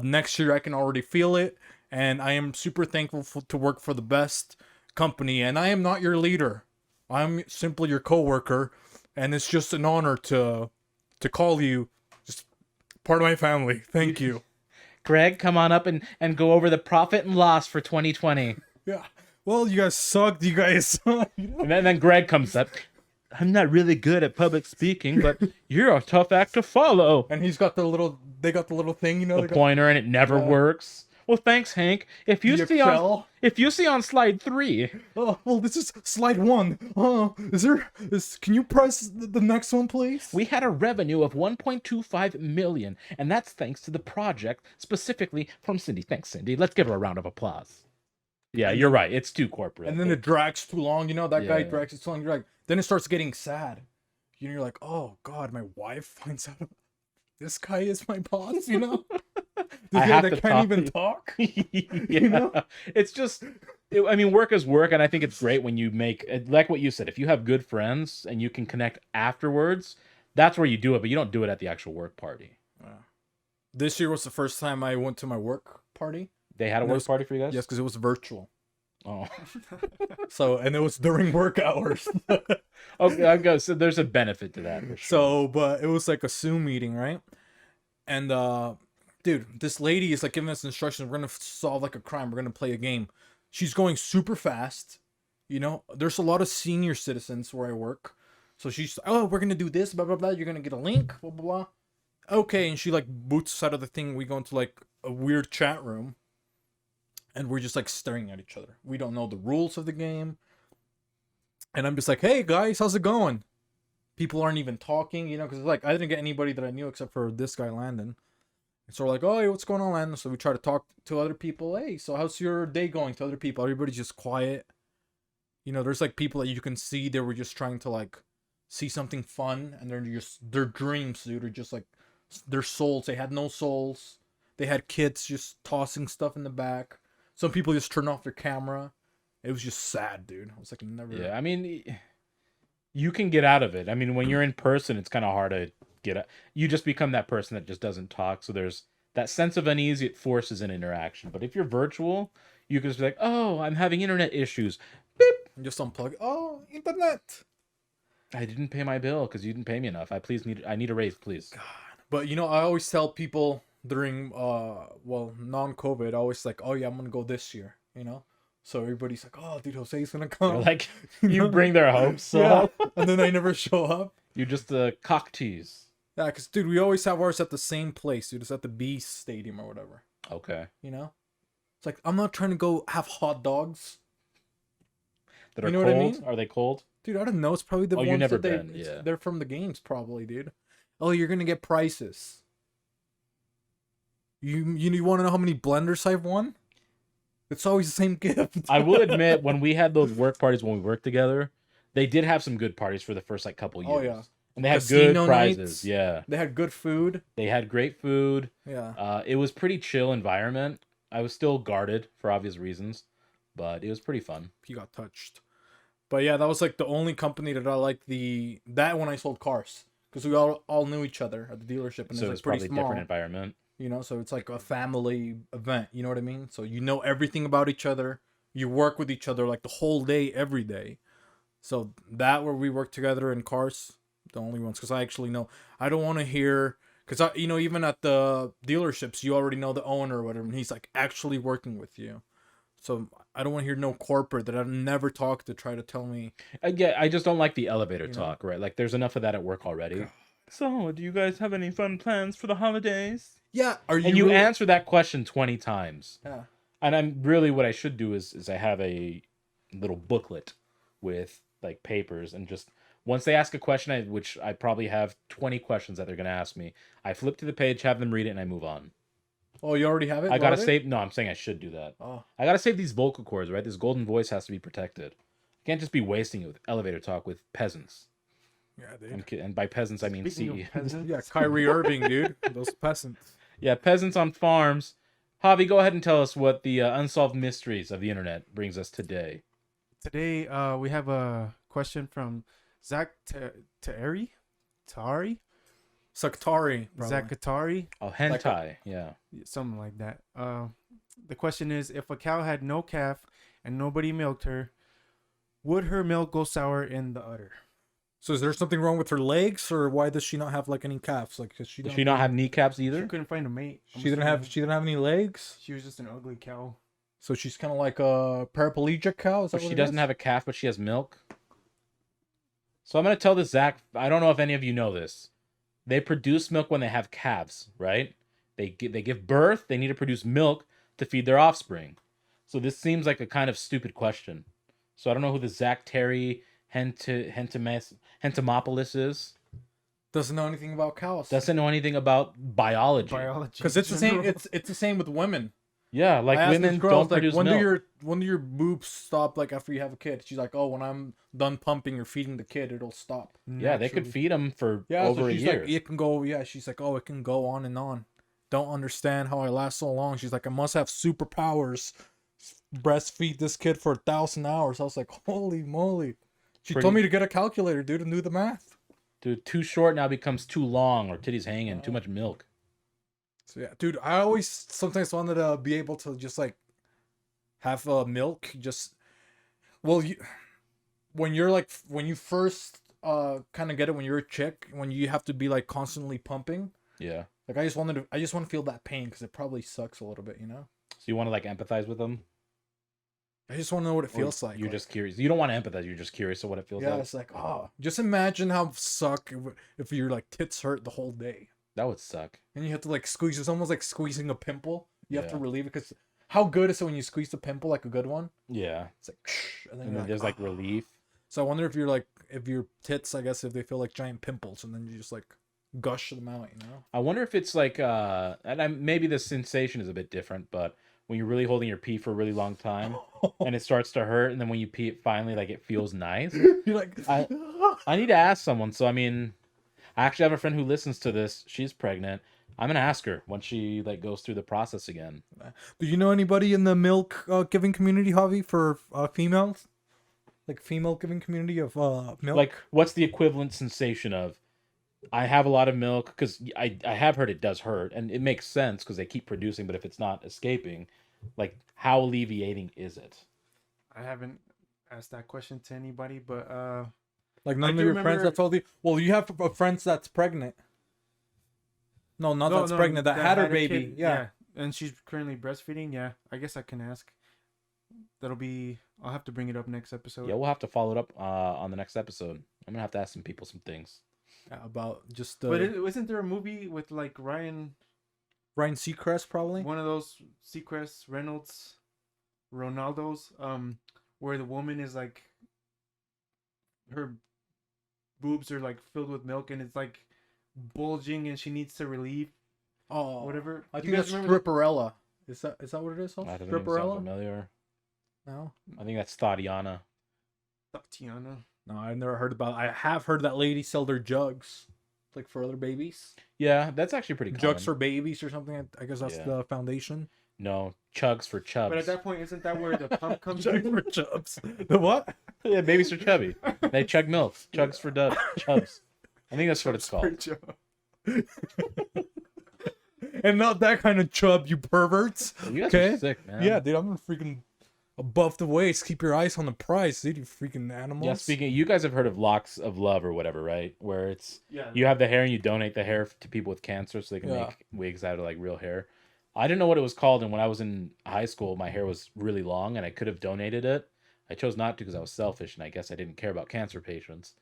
next year. I can already feel it, and I am super thankful to work for the best company. And I am not your leader. I'm simply your coworker, and it's just an honor to call you just part of my family. Thank you. Greg, come on up and go over the profit and loss for 2020. Yeah. Well, you guys sucked. You guys. And then Greg comes up. I'm not really good at public speaking, but you're a tough act to follow. And he's got the little. They got the little thing, you know. The pointer, and it never works. Well, thanks, Hank. If you see on slide 3. Oh, well, this is slide 1. Can you press the next one, please? We had a revenue of 1.25 million, and that's thanks to the project, specifically from Cindy. Thanks, Cindy. Let's give her a round of applause. Yeah, you're right. It's too corporate. And then it drags too long, you know. That guy Yeah. drags it too long. Then it starts getting sad. You know, you're like, oh God, my wife finds out this guy is my boss. You know, this I guy have that to can't talk even to- talk. Yeah. You know? It's just, I mean, work is work, and I think it's great when you make, like what you said, if you have good friends and you can connect afterwards, that's where you do it, but you don't do it at the actual work party. This year was the first time I went to my work party. They had a And it work was- party for you guys? Yes, because it was virtual. Oh. So, and it was during work hours. Okay, I go. So there's a benefit to that. For sure. So, but it was like a Zoom meeting, right? And dude, this lady is like giving us instructions. We're gonna solve like a crime. We're gonna play a game. She's going super fast. You know, there's a lot of senior citizens where I work. So she's, oh, we're gonna do this, blah blah blah. You're gonna get a link, blah blah blah. Okay, and she like boots us out of the thing. We go into like a weird chat room, and we're just like staring at each other. We don't know the rules of the game. And I'm just like, hey guys, how's it going? People aren't even talking, you know, because like I didn't get anybody that I knew except for this guy Landon. And so we're like, oh, hey, what's going on, Landon? So we try to talk to other people. Hey, so how's your day going? To other people, everybody's just quiet. You know, there's like people that you can see they were just trying to like see something fun, and they're just their dreams, dude, are just like their souls. They had no souls. They had kids just tossing stuff in the back. Some people just turned off their camera. It was just sad, dude. I was like, never. Yeah, I mean, you can get out of it. I mean, when you're in person, it's kind of hard to get out. You just become that person that just doesn't talk. So there's that sense of uneasy. It forces an interaction. But if you're virtual, you can just be like, oh, I'm having internet issues. Beep. And just unplug. Oh, internet. I didn't pay my bill because you didn't pay me enough. I need a raise, please. But you know, I always tell people during non-COVID, I always like, oh yeah, I'm gonna go this year. You know. So everybody's like, oh, dude, Jose's gonna come. You're like, you bring their hopes Yeah. up. And then I never show up. You just cock tease. Yeah, because, dude, we always have ours at the same place, dude. It's at the B Stadium or whatever. Okay. You know? It's like, I'm not trying to go have hot dogs. That are You know cold? what I mean? Are they cold? Dude, I don't know. It's probably the Oh, ones you've never that been, yeah. they're from the games, probably, dude. Oh, you're gonna get prices. You want to know how many blenders I've won? It's always the same gift. I will admit, when we had those work parties when we worked together, they did have some good parties for the first like couple years. Oh, yeah. And they had Casino good prizes. nights. Yeah. They had good food. They had great food. Yeah. It was pretty chill environment. I was still guarded for obvious reasons, but it was pretty fun. He got touched. But yeah, that was like the only company that I liked that when I sold cars. Because we all knew each other at the dealership. And So it it was was like pretty probably a small. different environment. You know, so it's like a family event. You know what I mean? So you know everything about each other. You work with each other like the whole day, every day. So that where we work together in cars, the only ones, because I actually know. I don't want to hear, because I, you know, even at the dealerships, you already know the owner or whatever, and he's like actually working with you. So I don't want to hear no corporate that I've never talked to try to tell me. I just don't like the elevator know? talk, right? Like, there's enough of that at work already. So, do you guys have any fun plans for the holidays? Yeah, are you? And you really- answer that question 20 times. Yeah. And I'm really, what I should do is I have a little booklet with like papers, and just once they ask a question, which I probably have 20 questions that they're gonna ask me, I flip to the page, have them read it, and I move on. Oh, you already have it? I gotta loaded? save. No, I'm saying I should do that. Oh, I gotta save these vocal cords, right? This golden voice has to be protected. I can't just be wasting it with elevator talk with peasants. yeah, dude. And by peasants, I mean Speaking CE. of peasants, Yeah, Kyrie Irving, dude. Those peasants. Yeah, peasants on farms. Javi, go ahead and tell us what the unsolved mysteries of the internet brings us today. today we have a question from Zach Tari, Saktari. Zakatari, Oh, hentai. Yeah. something like that. The question is, if a cow had no calf and nobody milked her, would her milk go sour in the udder? So is there something wrong with her legs, or why does she not have like any calves? Like, cause Does she not have kneecaps She either? couldn't find a mate. I'm She didn't have. assuming She didn't have any legs. She was just an ugly cow. So she's kind of like a paraplegic cow. Is that Or what she it doesn't is? have a calf, but she has milk. So I'm gonna tell this, Zach. I don't know if any of you know this. They produce milk when they have calves, right? They give birth. They need to produce milk to feed their offspring. So this seems like a kind of stupid question. So I don't know who the Zach Terry Hentomopolis is. Doesn't know anything about cows. Doesn't know anything about biology. Biology. Because it's the same. It's the same with women. Yeah, like I asked women this girl, don't like, produce when milk. do your boobs stop? Like after you have a kid, she's like, oh, when I'm done pumping or feeding the kid, it'll stop. Yeah, they could feed them for Yeah, over so a she's year. like, it can go. Yeah, she's like, oh, it can go on and on. Don't understand how I last so long. She's like, I must have superpowers. Breastfeed this kid for 1,000 hours. I was like, holy moly. She Pretty- told me to get a calculator, dude, and do the math. Dude, too short now becomes too long, or titties hanging, too much milk. So yeah, dude, I always sometimes wanted to be able to just like have milk. Just when you first kind of get it when you're a chick, when you have to be like constantly pumping. Yeah. Like I just want to feel that pain because it probably sucks a little bit, you know. So you want to like empathize with them? I just want to know what it Or feels like. You're like, just curious. You don't want to empathize. You're just curious of what it feels yeah, like. it's like just imagine how if your like tits hurt the whole day That would suck. and you have to like squeeze. It's almost like squeezing a pimple. You have to Yeah. relieve it because how good is it when you squeeze the pimple like a good one? Yeah. It's like, and then, And you're then there's like "Ah." relief. So I wonder if your tits, I guess, if they feel like giant pimples, and then you just like gush them out, you know? I wonder if it's like maybe the sensation is a bit different, but when you're really holding your pee for a really long time and it starts to hurt, and then when you pee it finally, like, it feels nice. You're like, I need to ask someone. So I mean, I actually have a friend who listens to this. She's pregnant. I'm gonna ask her when she like goes through the process again. do you know anybody in the milk giving community, Javi, for females? Like female giving community of milk? Like, what's the equivalent sensation of? I have a lot of milk, because I have heard it does hurt, and it makes sense because they keep producing. But if it's not escaping, like, how alleviating is it? I haven't asked that question to anybody, but like I none of do your friends remember- that told you. Well, you have friends that's pregnant. No, not that's pregnant. That had her a baby. kid, Yeah. and she's currently breastfeeding. Yeah, I guess I can ask. I'll have to bring it up next episode. Yeah, we'll have to follow it up on the next episode. I'm gonna have to ask some people some things. About just But wasn't there a movie with like Ryan Seacrest probably. one of those Seacrest Ronaldo's, where the woman is like, her boobs are like filled with milk and it's like bulging and she needs to relieve Oh, whatever. I Do think you guys that's remember Stripperella. Is that what it is? That doesn't even sound Stripperella? familiar. No, I think that's Tatiana. Tatiana? no, I've never heard about. I have heard that lady sell their jugs, like for other babies. Yeah, that's actually pretty common. Jugs for babies or something. I guess that's Yeah. the foundation. No, chugs for chubs. But at that point, isn't that where the pump comes Jugs in? for chubs. The what? Yeah, babies are chubby. They chug milk. Chugs for chubs. I think that's what it's called. and not that kind of chub, you perverts. You guys Okay? are sick, man. Yeah, dude, I'm freaking above the waist. Keep your eyes on the prize, dude. You freaking animals. Yeah, speaking, you guys have heard of locks of love or whatever, right? Where it's Yeah. you have the hair and you donate the hair to people with cancer so they can Yeah. make wigs out of like real hair. I didn't know what it was called, and when I was in high school, my hair was really long, and I could have donated it. I chose not to because I was selfish, and I guess I didn't care about cancer patients.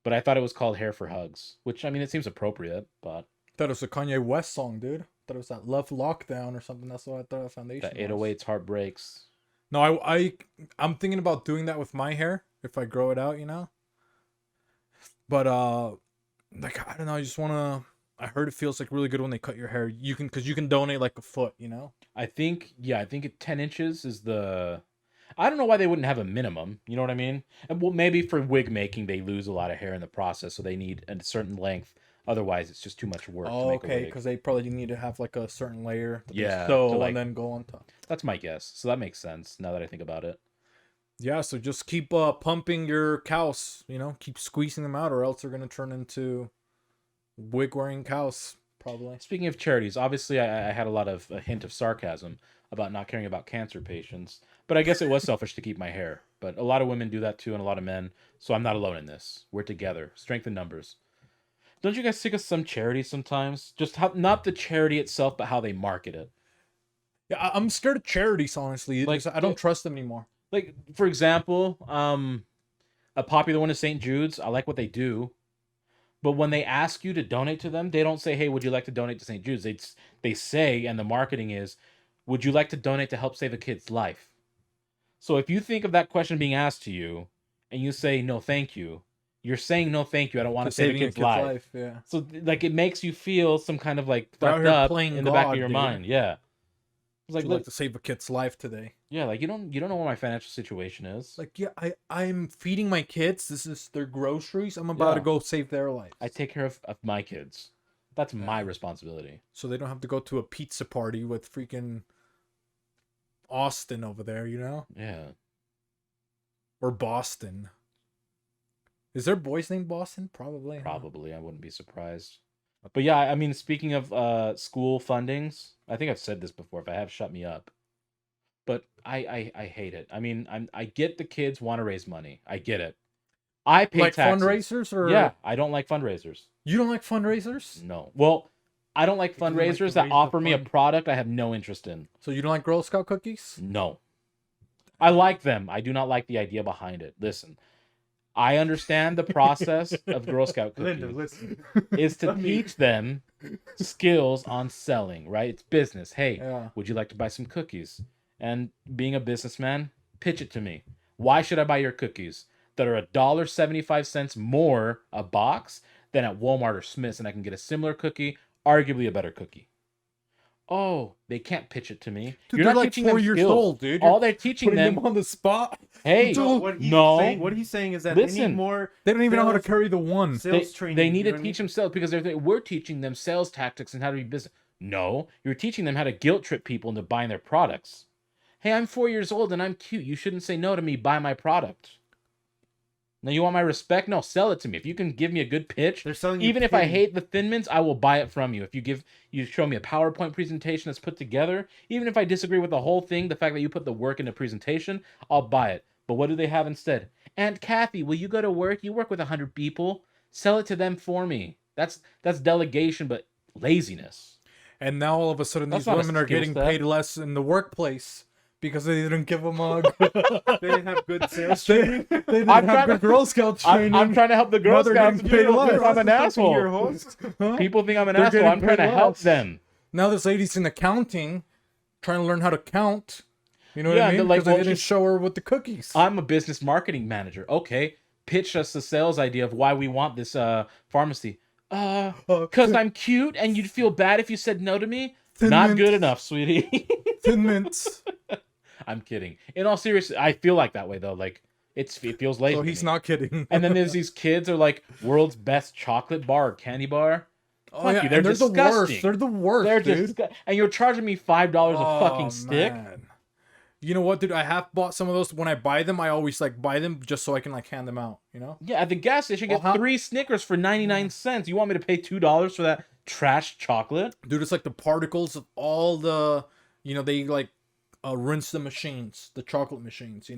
But I thought it was called Hair for Hugs, which I mean, it seems appropriate, but Thought it was a Kanye West song, dude. Thought it was that Love Lockdown or something. That's what I thought the foundation that was. 808s heartbreaks. No, I'm thinking about doing that with my hair if I grow it out, you know. But like I don't know, I just wanna. I heard it feels like really good when they cut your hair. You can, cause you can donate like a foot, you know. I think 10 inches is the. I don't know why they wouldn't have a minimum. You know what I mean? And well, maybe for wig making, they lose a lot of hair in the process, so they need a certain length. Otherwise, it's just too much work to Oh, make a okay, wig. because they probably need to have like a certain layer. That Yeah, they sew to, like- and then go on top. That's my guess. So that makes sense now that I think about it. Yeah, so just keep pumping your cows, you know, keep squeezing them out, or else they're gonna turn into wig wearing cows, probably. Speaking of charities, obviously I had a hint of sarcasm about not caring about cancer patients, but I guess it was selfish to keep my hair. But a lot of women do that too, and a lot of men. So I'm not alone in this. We're together. Strength in numbers. Don't you guys think of some charities sometimes? Just how, not the charity itself, but how they market it. Yeah, I'm scared of charities, honestly. Like, I don't trust them anymore. Like, for example, a popular one is St. Jude's. I like what they do. But when they ask you to donate to them, they don't say, hey, would you like to donate to St. Jude's? They say, and the marketing is, would you like to donate to help save a kid's life? So if you think of that question being asked to you, and you say, no, thank you, you're saying, no, thank you, I don't want to save a Saving kid's life. Yeah. So, like, it makes you feel some kind of, like, They're out fucked here up playing in the back God, of your dude. mind. Yeah. It's Like, like, look, to save a kid's life today. yeah, like, you don't know what my financial situation is. Like, yeah, I'm feeding my kids. This is their groceries. I'm about to Yeah. go save their life. I take care of my kids. That's my responsibility. So they don't have to go to a pizza party with freaking Austin over there, you know? Yeah. Or Boston. Is there boys named Boston? Probably. huh? Probably. I wouldn't be surprised. But yeah, I mean, speaking of school fundings, I think I've said this before. If I have, shut me up. But I hate it. I mean, I get the kids want to raise money. I get it. I pay Like taxes. fundraisers or Yeah, I don't like fundraisers. You don't like fundraisers? No. Well, I don't like You don't like fundraisers to that raise the offer me a fund? product I have no interest in. So you don't like Girl Scout cookies? No. I like them. I do not like the idea behind it. Listen, I understand the process of Girl Scout cookies Linda, listen. is to Let me- teach them skills on selling, right? It's business. Hey, Yeah. would you like to buy some cookies? And being a businessman, pitch it to me. Why should I buy your cookies that are $1.75 more a box than at Walmart or Smith's, and I can get a similar cookie, arguably a better cookie? Oh, they can't pitch it to me. Dude, You're they're not like teaching 4 them years skills. old, dude. All You're they're teaching putting them, them on the spot. hey, No, what he's no. saying, what he's saying is that they Listen. need more They don't even know how to sales- carry the one. sales training. They need you to know what I teach mean? them sales because we're teaching them sales tactics and how to be business. No, you're teaching them how to guilt trip people into buying their products. Hey, I'm 4 years old and I'm cute. You shouldn't say no to me. Buy my product. Now you want my respect? No, sell it to me. If you can give me a good pitch, They're selling you even if I pity. hate the Thin Mints, I will buy it from you. If you show me a PowerPoint presentation that's put together, even if I disagree with the whole thing, the fact that you put the work in the presentation, I'll buy it. But what do they have instead? Aunt Kathy, will you go to work? You work with 100 people. Sell it to them for me. That's delegation, but laziness. And now all of a sudden That's these not a women are skill getting set. paid less in the workplace because they didn't give them a They didn't have good sales they, training. they didn't I'm have trying good to- Girl Scout training. I'm trying to help the Girl Now they're Scouts. getting paid People less. think I'm an asshole. Your host? Huh? People think I'm an They're asshole. getting I'm trying to paid help less. them. Now this lady's in accounting, trying to learn how to count. You know what Yeah, I and mean? they're like, Because they well, didn't she's- show her with the cookies. I'm a business marketing manager. Okay, pitch us the sales idea of why we want this pharmacy. Because I'm cute and you'd feel bad if you said no to me? Thin Not Mints. good enough, sweetie. Thin Mints. I'm kidding. In all seriousness, I feel like that way though. Like it feels lazy. So to he's me. not kidding. And then there's these kids are like world's best chocolate bar or candy bar. Oh Fuck yeah, you, they're and they're the disgusting. worst. They're the worst, They're dude. just and you're charging me $5 a Oh, fucking stick. man. You know what, dude? I have bought some of those. When I buy them, I always like buy them just so I can like hand them out. You know? Yeah, at the gas station, you Well, get how- 3 Snickers for 99 cents. You want me to pay $2 for that trash chocolate. Dude, it's like the particles of all the, they like rinse the machines, the chocolate machines,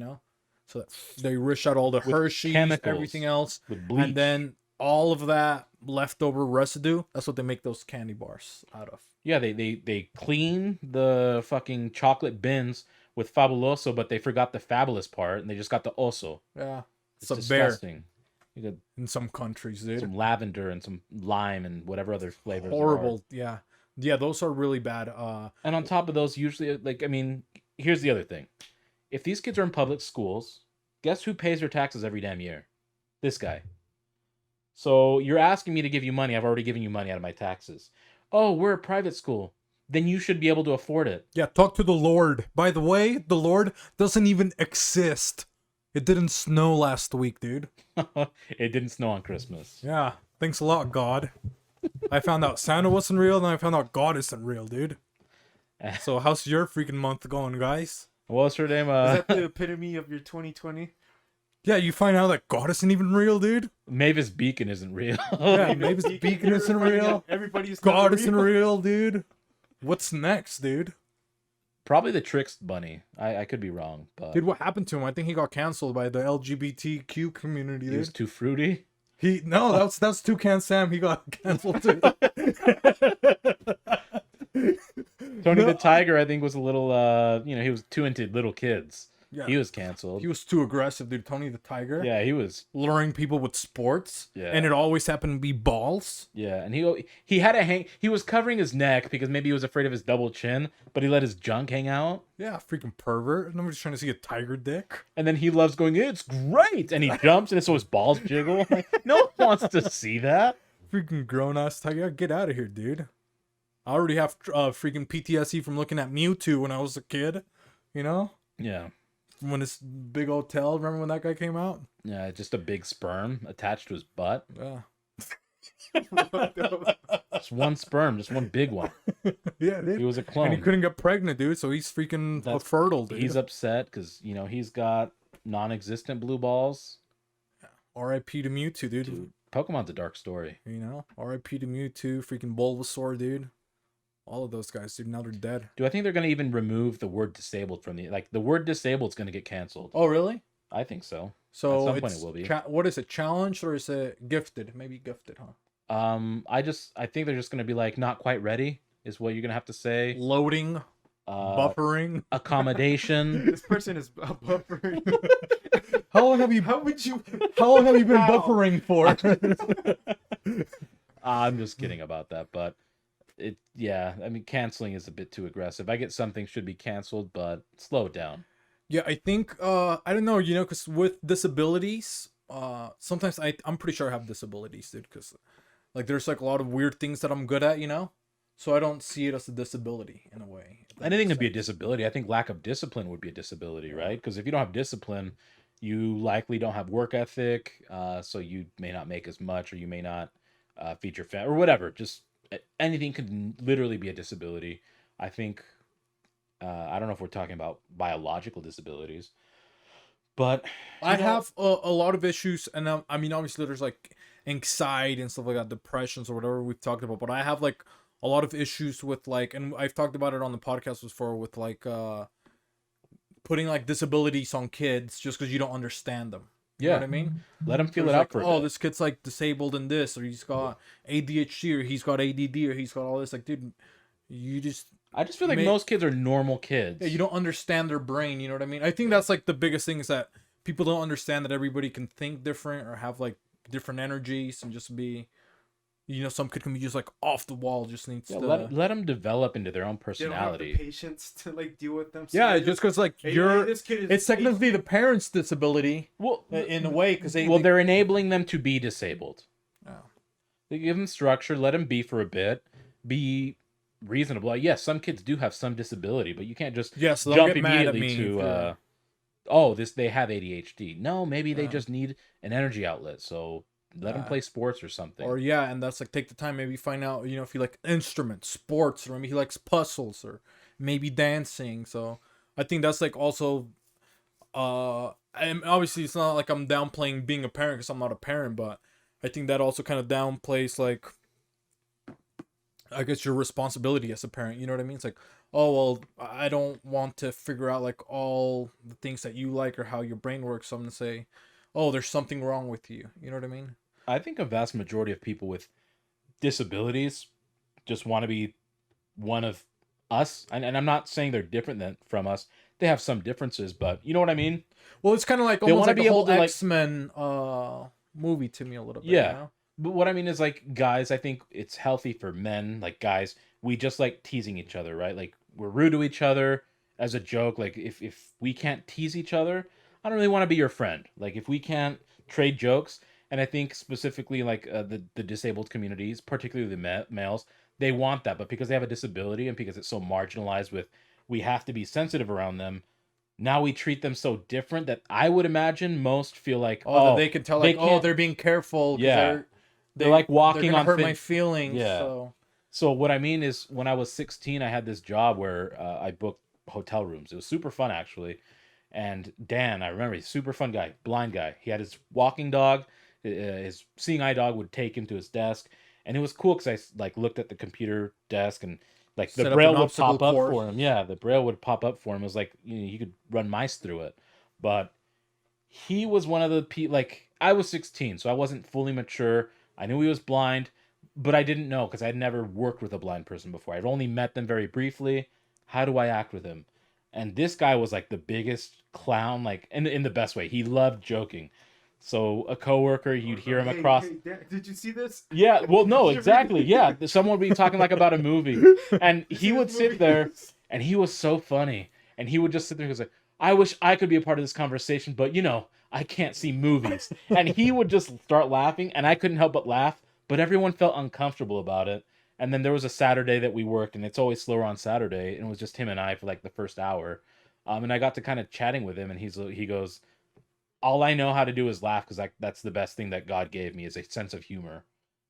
so that they rish out all the Hershey's, chemicals, everything else, with bleach. and then all of that leftover residue, that's what they make those candy bars out of. Yeah, they clean the fucking chocolate bins with fabuloso, but they forgot the fabulous part, and they just got the oso. Yeah, It's a bear disgusting. You got in some countries, dude. some lavender and some lime and whatever other flavors. there are. Horrible. Yeah, those are really bad. And on top of those, usually, like, I mean, here's the other thing. If these kids are in public schools, guess who pays their taxes every damn year? This guy. So you're asking me to give you money. I've already given you money out of my taxes. Oh, we're a private school. Then you should be able to afford it. Yeah, talk to the Lord. By the way, the Lord doesn't even exist. It didn't snow last week, dude. It didn't snow on Christmas. Yeah, thanks a lot, God. I found out Santa wasn't real, and I found out God isn't real, dude. So how's your freaking month going, guys? What's her name? Is that the epitome of your 2020? Yeah, you find out that God isn't even real, dude. Mavis Beacon isn't real. Yeah, Mavis Beacon isn't real. Everybody's God isn't real, dude. What's next, dude? Probably the Tricks Bunny. I could be wrong, but Dude, what happened to him? I think he got canceled by the LGBTQ community, he was dude. too fruity. That's Toucan Sam. He got canceled too. Tony the Tiger, I think, was a little, he was too into little kids. Yeah. He was canceled. He was too aggressive, dude. Tony the Tiger. Yeah, he was. Luring people with sports. Yeah. And it always happened to be balls. Yeah, and he had a hang. He was covering his neck because maybe he was afraid of his double chin, but he let his junk hang out. Yeah, freaking pervert. Nobody's trying to see a tiger dick. And then he loves going, "It's great," and he jumps, and so his balls jiggle. No one wants to see that. Freaking grown ass tiger. Get out of here, dude. I already have freaking PTSD from looking at Mewtwo when I was a kid. You know? Yeah. When this big old tail, remember when that guy came out? Yeah, just a big sperm attached to his butt. Yeah. Just one sperm, just one big one. Yeah, dude. He was a clone. And he couldn't get pregnant, dude, so he's freaking fertile, dude. He's upset because, he's got non-existent blue balls. R.I.P. to Mewtwo, dude. Dude, Pokemon's a dark story. R.I.P. to Mewtwo, freaking Bulbasaur, dude. All of those guys, dude, now they're dead. Do I think they're going to even remove the word disabled from the word disabled is going to get canceled? Oh, really? I think so. So at some point it will be. What is it, challenged or is it gifted? Maybe gifted, huh? I think they're just going to be like, not quite ready is what you're going to have to say. Loading, buffering, accommodation. This person is buffering. How long have you been buffering for? I'm just kidding about that, but canceling is a bit too aggressive. I get something should be canceled, but slow it down. Yeah, I think I don't know, because with disabilities, sometimes I'm pretty sure I have disabilities, dude, because like there's like a lot of weird things that I'm good at, so I don't see it as a disability in a way. Anything could be a disability. I think lack of discipline would be a disability, right? Because if you don't have discipline, you likely don't have work ethic, so you may not make as much, or you may not feed your family, or whatever. Just anything could literally be a disability. I think, I don't know if we're talking about biological disabilities, but I have a lot of issues, and I mean, obviously there's like anxiety and stuff like that, depressions or whatever we've talked about, but I have like a lot of issues with like, and I've talked about it on the podcast before, with like putting like disabilities on kids just because you don't understand them. You know what I mean? Let them feel it out for this kid's like disabled in this, or he's got ADHD, or he's got ADD, or he's got all this. Like, dude, I just feel like most kids are normal kids. Yeah, you don't understand their brain. You know what I mean? I think that's like the biggest thing, is that people don't understand that everybody can think different or have like different energies and just be, some kid can be just like off the wall. Just needs to let them develop into their own They don't have personality. the patience to like deal with them. So yeah, just because like this kid is it's technically the parents' disability. Well, in a way, because they're enabling them to be disabled. Oh. They give them structure, let them be for a bit, be reasonable. Like, yes, some kids do have some disability, but you can't just jump immediately to they have ADHD. No, maybe they just need an energy outlet. So let them play sports or something. Or and that's like, take the time, maybe find out, if he like instruments, sports, or maybe he likes puzzles, or maybe dancing. So I think that's like also and obviously it's not like I'm downplaying being a parent, because I'm not a parent, but I think that also kind of downplays like I guess your responsibility as a parent. You know what I mean? It's like, oh well, I don't want to figure out like all the things that you like or how your brain works. So I'm gonna say, oh, there's something wrong with you. You know what I mean? I think a vast majority of people with disabilities just want to be one of us, and I'm not saying they're different than from us. They have some differences, but you know what I mean. Well, it's kind of like They almost wanna like be the able whole to, like- X-Men movie to me a little bit. Yeah. You know? But what I mean is, like, guys, I think it's healthy for men, like guys, we just like teasing each other, right? Like, we're rude to each other as a joke. Like, if we can't tease each other, I don't really want to be your friend. Like, if we can't trade jokes, and I think specifically like the disabled communities, particularly the males, they want that, but because they have a disability and because it's so marginalized with, we have to be sensitive around them. Now we treat them so different that I would imagine most feel like, Oh, that they can tell like, oh, can't- they're being careful. 'Cause Yeah. They're like walking they're gonna on hurt thin- my feelings. Yeah. So. So what I mean is, when I was 16, I had this job where I booked hotel rooms. It was super fun, actually. And Dan, I remember, he's a super fun guy, blind guy. He had his walking dog. His seeing eye dog would take him to his desk, and it was cool because I like looked at the computer desk and like Set the up braille an would obstacle pop up course. for him. Yeah, the braille would pop up for him. It was like, you know, you could run mice through it. But he was one of the like, I was 16, so I wasn't fully mature. I knew he was blind, but I didn't know because I'd never worked with a blind person before. I'd only met them very briefly. How do I act with him? And this guy was like the biggest clown, like in the best way. He loved joking. So a coworker, you'd hear him across. Hey, Dad, did you see this? Yeah, well, no, exactly. Yeah, someone would be talking like about a movie, and he would sit there, and he was so funny, and he would just sit there and go like, "I wish I could be a part of this conversation, but you know, I can't see movies." And he would just start laughing, and I couldn't help but laugh, but everyone felt uncomfortable about it. And then there was a Saturday that we worked, and it's always slower on Saturday, and it was just him and I for like the first hour. And I got to kind of chatting with him, and he goes, all I know how to do is laugh because that's the best thing that God gave me, is a sense of humor.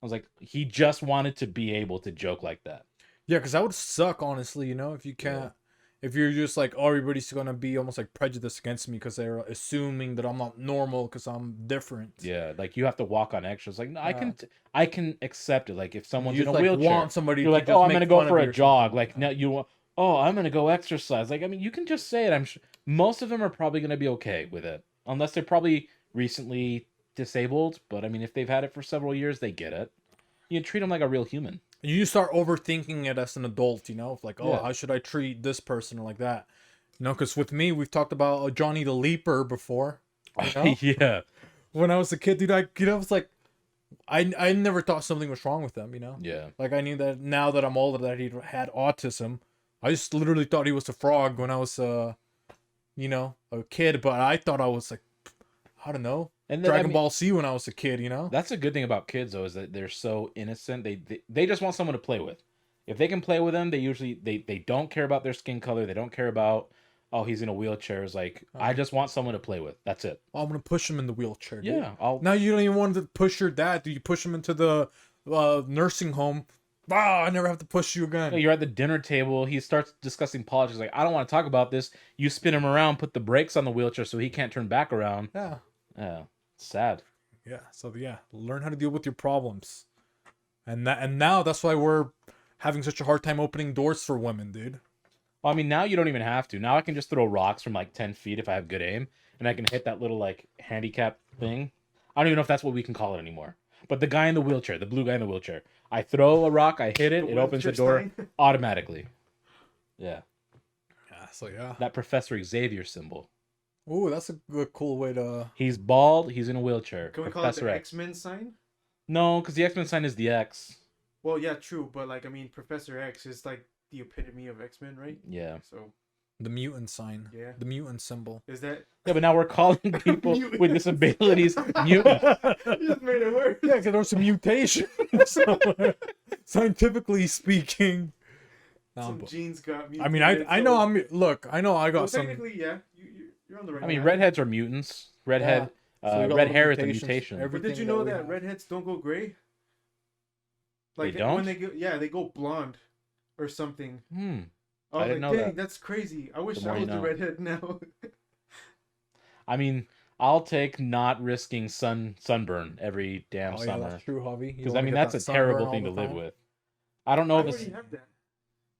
I was like, he just wanted to be able to joke like that. Yeah, because that would suck, honestly, you know, if you can't, if you're just like, oh, everybody's going to be almost like prejudiced against me because they're assuming that I'm not normal because I'm different. Yeah, like you have to walk on eggshells. Like, no, I can accept it. Like if someone's You in a like wheelchair, want somebody you're to like, just oh, I'm make gonna go fun for of a you or jog. something. Like, no, you want, oh, I'm gonna go exercise. Like, I mean, you can just say it. I'm sure most of them are probably gonna be okay with it, unless they're probably recently disabled. But I mean, if they've had it for several years, they get it. You treat them like a real human. You start overthinking it as an adult, you know, like, oh, Yeah. how should I treat this person or like that? You know, because with me, we've talked about Johnny the Leaper before. You know? Yeah. When I was a kid, dude, I was like, I never thought something was wrong with him, you know? Yeah. Like, I knew that now that I'm older that he had autism. I just literally thought he was a frog when I was, you know, a kid. But I thought I was like, I don't know, And then, I Dragon mean, Ball Z when I was a kid, you know? that's a good thing about kids, though, is that they're so innocent. They just want someone to play with. If they can play with them, they usually they don't care about their skin color. They don't care about, oh, he's in a wheelchair. It's like, I just want someone to play with. That's it. I'm gonna push him in the wheelchair. Dude. Yeah. Now you don't even want to push your dad. Do you push him into the nursing home? I never have to push you again. You're at the dinner table. He starts discussing politics. Like, I don't want to talk about this. You spin him around, put the brakes on the wheelchair so he can't turn back around. Yeah. Yeah. Sad. Yeah. So yeah, learn how to deal with your problems. And now that's why we're having such a hard time opening doors for women, dude. Well, I mean, now you don't even have to. Now I can just throw rocks from like 10 feet if I have good aim, and I can hit that little like handicap thing. I don't even know if that's what we can call it anymore. But the guy in the wheelchair, the blue guy in the wheelchair, I throw a rock, I hit it, it opens the door automatically. Yeah. Yeah. So yeah. That Professor Xavier symbol. Ooh, that's a good, cool way to. He's bald, he's in a wheelchair. Can we call Professor it the X. X-Men sign? No, because the X-Men sign is the X. Well, yeah, true, but like, I mean, Professor X is like the epitome of X-Men, right? Yeah. So The mutant sign. Yeah. The mutant symbol. is that? Yeah, but now we're calling people Mutant. with disabilities mutants. You just made it worse. Yeah, because there was some mutation somewhere. Scientifically speaking. No, Some but- genes got I mean, mutated, I so- know I know I got Well, some. technically, yeah, you're on the right. I mean, path. redheads are mutants. Redhead, So we got red little hair is a mutations, mutation. But everything did you know we that have. redheads don't go gray? They Like don't? when they go, yeah, they go blonde or something. Hmm. I was didn't like, know dang, that. that's crazy. I wish The I more was you the know. redhead now. I mean, I'll take not risking sunburn every damn Oh yeah, summer. that's true, Javi. You Because don't I mean, wanna get that's that a terrible sunburn thing to all the live time. with. I don't know I if already it's... have that.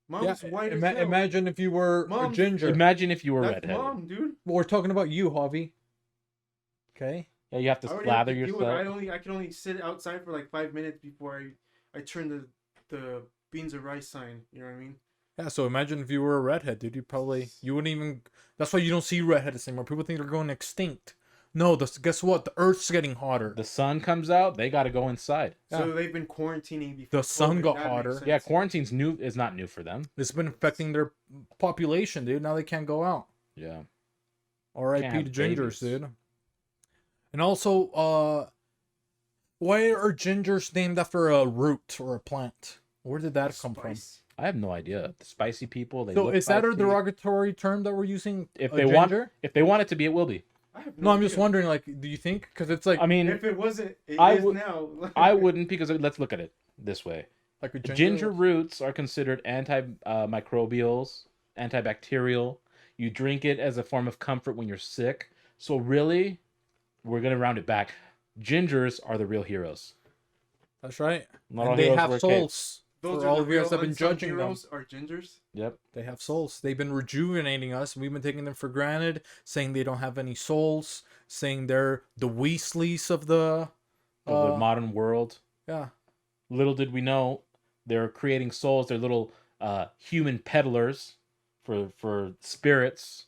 Mom's white as hell. Imagine if you were a Mom's- ginger. Imagine if you were That's redheaded. mom, dude. We're talking about you, Javi. Okay. Yeah, you have to I already have slather to deal yourself. with- I can only sit outside for like 5 minutes before I turn the beans of rice sign. You know what I mean? Yeah, so imagine if you were a redhead, dude. You wouldn't even. That's why you don't see redheads anymore. People think they're going extinct. No, guess what? The Earth's getting hotter. The sun comes out, they got to go inside. So Yeah. they've been quarantining before. The sun COVID. got That makes hotter. sense. Yeah, quarantine's new is not new for them. It's been affecting their population, dude. Now they can't go out. Yeah. Can't R.I.P. have to gingers, babies. dude. And also, why are gingers named after a root or a plant? Where did that come from? Spice. I have no idea. The spicy people, they So look is that a spicy. derogatory term that we're using? If a they ginger? if they want it to be, it will be. I have No, I'm just idea. wondering. Like, do you think? Because it's like I mean, If it wasn't, it I is would- now. I wouldn't, because let's look at it this way. like a Ginger roots are considered antimicrobials, antibacterial. You drink it as a form of comfort when you're sick. So really, we're gonna round it back. Gingers are the real heroes. That's right. Not all And they heroes have wear capes. souls. Those For are all the of you guys real that have been unsung judging them. heroes are gingers. Yep. They have souls. They've been rejuvenating us. We've been taking them for granted, saying they don't have any souls, saying they're the Weasleys of the. Of the modern world. Yeah. Little did we know, they're creating souls. They're little human peddlers for spirits,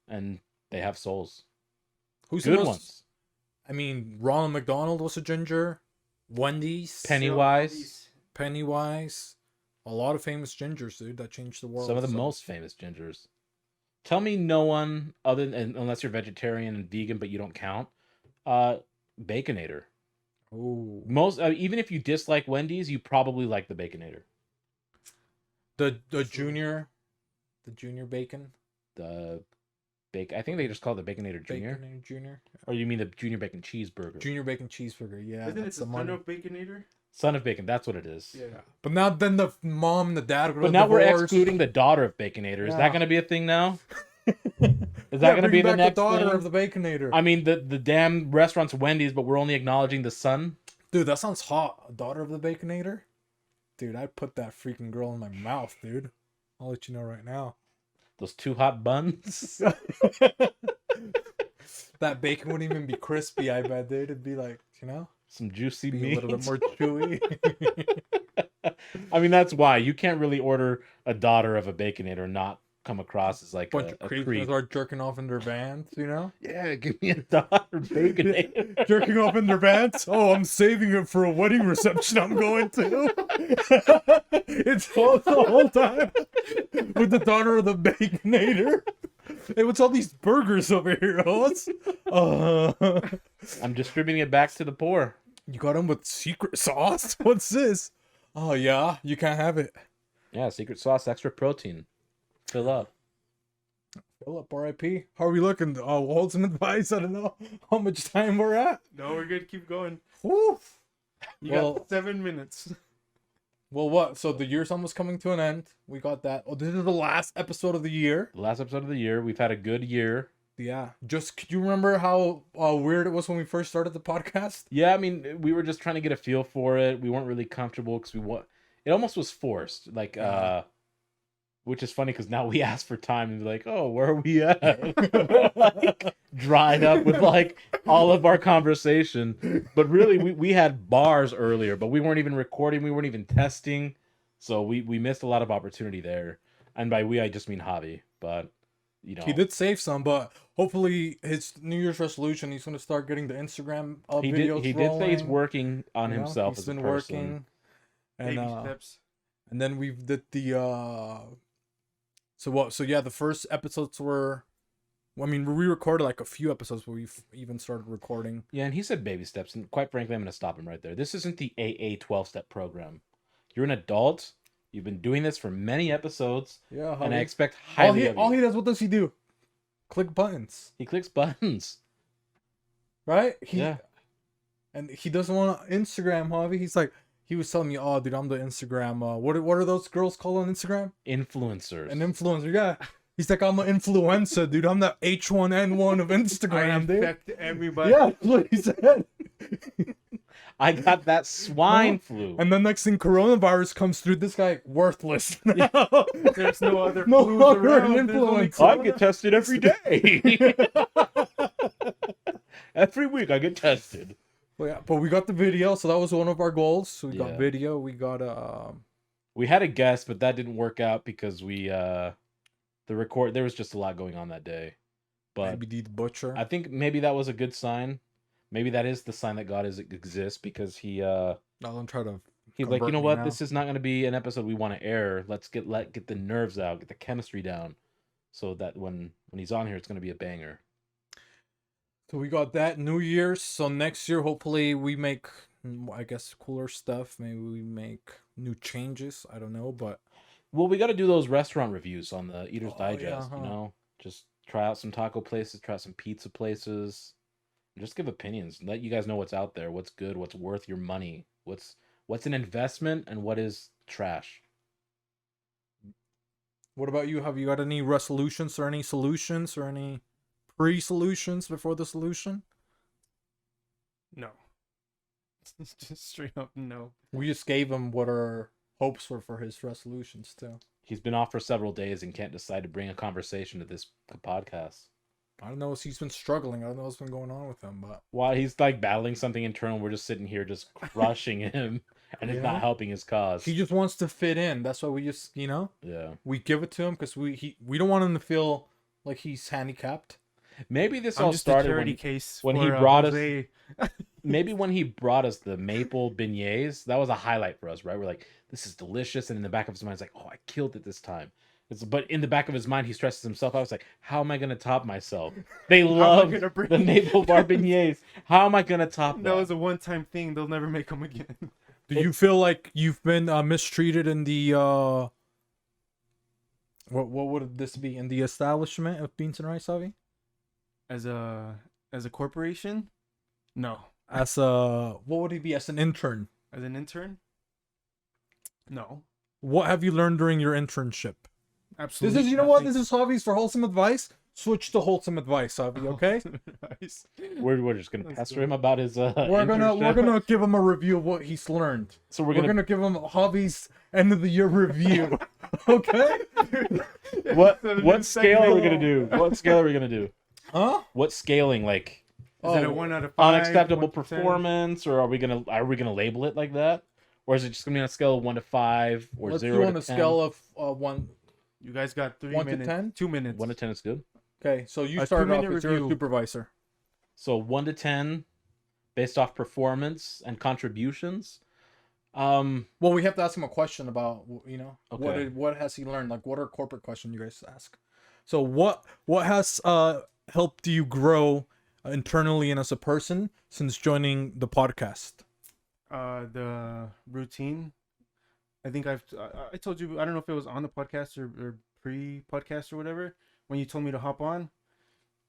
and they have souls. Who's Good the most, ones. I mean, Ronald McDonald was a ginger. Wendy's. Pennywise. Pennywise. A lot of famous gingers, dude, that changed the world. Some of the so. most famous gingers. Tell me no one other than, unless you're vegetarian and vegan, but you don't count. Baconator. Ooh. Most even if you dislike Wendy's, you probably like the Baconator. The junior bacon. The I think they just call it the Baconator Junior. Baconator Junior. Or you mean the Junior Bacon Cheeseburger? Junior bacon cheeseburger. Yeah. Isn't it that's the the son money. of Baconator? Son of Bacon, that's what it is. Yeah. But now then the mom and the dad go But to now we're divorce. excluding the daughter of Baconator. Is Yeah. that going to be a thing now? Is Yeah, that going to bring be the back next daughter thing? of the Baconator? I mean, the damn restaurant's Wendy's, but we're only acknowledging the son. Dude, that sounds hot. A daughter of the Baconator? Dude, I'd put that freaking girl in my mouth, dude. I'll let you know right now. Those two hot buns. That bacon wouldn't even be crispy, I bet, dude. It'd be like, you know, Some juicy be a meat. little bit more chewy. I mean, that's why you can't really order a daughter of a Baconator and not come across as like Bunch a of creeps creep. start jerking off in their vans, you know? Yeah, give me a daughter Baconator. Jerking off in their vans? Oh, I'm saving it for a wedding reception I'm going to. It's all the whole time with the daughter of the Baconator. Hey, what's all these burgers over here, Oz? I'm distributing it back to the poor. You got them with secret sauce? What's this? Oh, yeah, you can't have it. Yeah, secret sauce, extra protein. Fill up. Fill up, RIP. How are we looking? Oh, hold some advice. I don't know how much time we're at. No, we're good. Keep going. Woo. You Well- got 7 minutes. Well, what? So the year's almost coming to an end. We got that. Oh, this is the last episode of the year. The last episode of the year. We've had a good year. Yeah. Just, could you remember how weird it was when we first started the podcast? Yeah, I mean, we were just trying to get a feel for it. We weren't really comfortable because it almost was forced. Like, which is funny because now we ask for time and be like, oh, where are we at? Like, dried up with like all of our conversation. But really, we had bars earlier, but we weren't even recording. We weren't even testing. So we missed a lot of opportunity there. And by we, I just mean Javi. But, you know. He did save some, but hopefully his New Year's resolution, he's going to start getting the Instagram videos He did say he's rolling, working on you know? himself He's as a been person. working. And, Baby steps. and then we've did the so yeah, the first episodes were, I mean, we recorded like a few episodes where we've even started recording. Yeah, and he said baby steps, and quite frankly, I'm going to stop him right there. This isn't the AA 12-step program. You're an adult. You've been doing this for many episodes, Yeah, and I Javi. expect highly of you. all he does, what does he do? Click buttons, He clicks buttons. right? Yeah. And he doesn't want Instagram, Javi. He's like, he was telling me, oh, dude, I'm the Instagram. What are those girls called on Instagram? Influencers. An influencer, yeah. He's like, I'm an influencer, dude. I'm the H1N1 of I Instagram, dude. infect everybody. Yeah, that's what he said. I got that swine flu. And then next thing, coronavirus comes through. This guy worthless. There's no other No flus other around. There's only influence. I corona. get tested every day. Every week I get tested. Well, yeah, but we got the video, so that was one of our goals. So we got Yeah. video. We got We had a guest, but that didn't work out because there was just a lot going on that day. But maybe the butcher. I think maybe that was a good sign. Maybe that is the sign that God exists, because I'll try to. he's like, you convert know me what, now. this is not going to be an episode we want to air. Let's get the nerves out, get the chemistry down, so that when he's on here, it's going to be a banger. So we got that New Year's. So next year, hopefully, we make, I guess, cooler stuff. Maybe we make new changes. I don't know, but Well, we got to do those restaurant reviews on the Eater's Oh, yeah, Digest. huh. You know, just try out some taco places, try out some pizza places, just give opinions. Let you guys know what's out there, what's good, what's worth your money, what's an investment, and what is trash. what about you? Have you got any resolutions or any solutions or any pre-solutions before the solution? No. Just straight up no. We just gave him what our hopes were for his resolutions too. He's been off for several days and can't decide to bring a conversation to this podcast. I don't know if he's been struggling. I don't know what's been going on with him, but While he's like battling something internal, we're just sitting here just crushing him, and it's Yeah. not helping his cause. he just wants to fit in. That's why we just, Yeah. we give it to him because we don't want him to feel like he's handicapped. Maybe this I'm all just a started charity when case when for, he brought us- Jose. maybe when he brought us the maple beignets. That was a highlight for us, right? We're like, this is delicious, and in the back of his mind, he's like, oh, I killed it this time. But in the back of his mind, he stresses himself. I was like, how am I gonna top myself? They How am I love gonna bring- the maple bar beignets. How am I gonna top that? That was a one-time thing. They'll never make them again. Do you feel like you've been mistreated in the what would this be, in the establishment of Beans and Rice, Javi? As a corporation? No. As a, what would he be, as an intern? As an intern? No. What have you learned during your internship? Absolutely. This is, this is Javi's for wholesome advice. Switch to wholesome advice, Javi, okay? Nice. We're just gonna Let's pester go. him about his we're internship. gonna give him a review of what he's learned. So We're gonna give him Javi's end of the year review. Okay? what scale are we gonna do? What scale are we gonna do? Huh? What scaling, like Is it a 1 out of 5? unacceptable 1 to 10? performance, or are we gonna label it like that, or is it just gonna be on a scale of 1 to 5 or Let's 0 do to on a 10? scale of 1. You guys got 3 1 to minutes. 10? 2 minutes. 1 to 10 is good. Okay, so you A start off 2-minute as your review. supervisor. So 1 to 10, based off performance and contributions. Well, we have to ask him a question about, Okay. what has he learned? Like, what are corporate questions you guys ask? So what has helped you grow internally and as a person since joining the podcast? The routine. I think I told you, I don't know if it was on the podcast or pre-podcast or whatever, when you told me to hop on.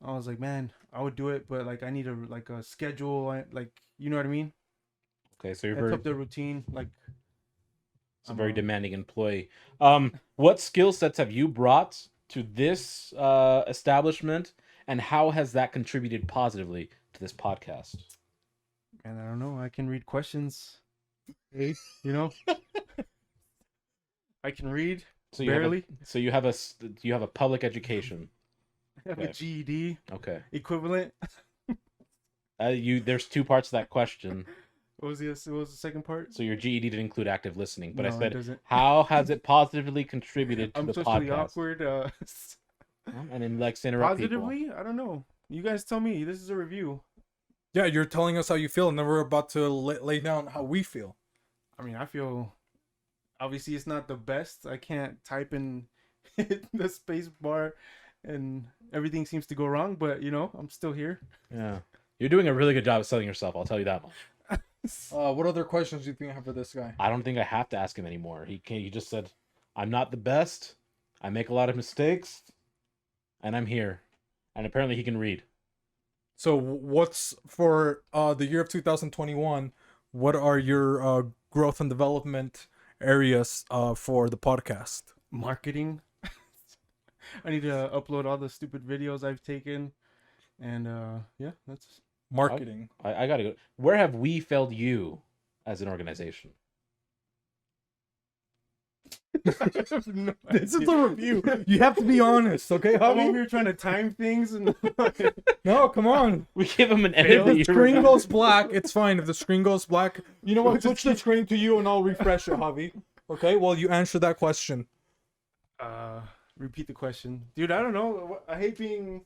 I was like, man, I would do it, but like I need a schedule, like, you know what I mean? Okay, so you're I very, up the routine, like it's a very demanding employee. What skill sets have you brought to this establishment, and how has that contributed positively to this podcast? and I don't know, I can read questions. You know? I can read. So Barely. You have a public education. I have Okay. a GED Okay. equivalent. There's two parts to that question. What was the second part? So your GED didn't include active listening, but No, I it said, doesn't. how has it positively contributed to I'm the socially podcast? awkward. And then likes to interrupt people. Positively, I don't know. You guys tell me. This is a review. Yeah, you're telling us how you feel, and then we're about to lay down how we feel. I mean, I feel obviously it's not the best. I can't type in the space bar, and everything seems to go wrong. But I'm still here. Yeah. You're doing a really good job of selling yourself, I'll tell you that much. What other questions do you think I have for this guy? I don't think I have to ask him anymore. He just said, I'm not the best. I make a lot of mistakes. And I'm here. And apparently he can read. So what's for the year of 2021? What are your growth and development areas for the podcast? Marketing. I need to upload all the stupid videos I've taken, and yeah, that's Marketing. I gotta go. Where have we failed you as an organization? No This is idea. a review. You have to be honest, okay, I'm over Javi? here trying to time things and No, come on. We give him an If edit. the screen goes black, it's fine. If the screen goes black, you know what? Switch the screen to you and I'll refresh it, Javi. Okay, well, you answer that question. repeat the question, dude. I don't know. I hate being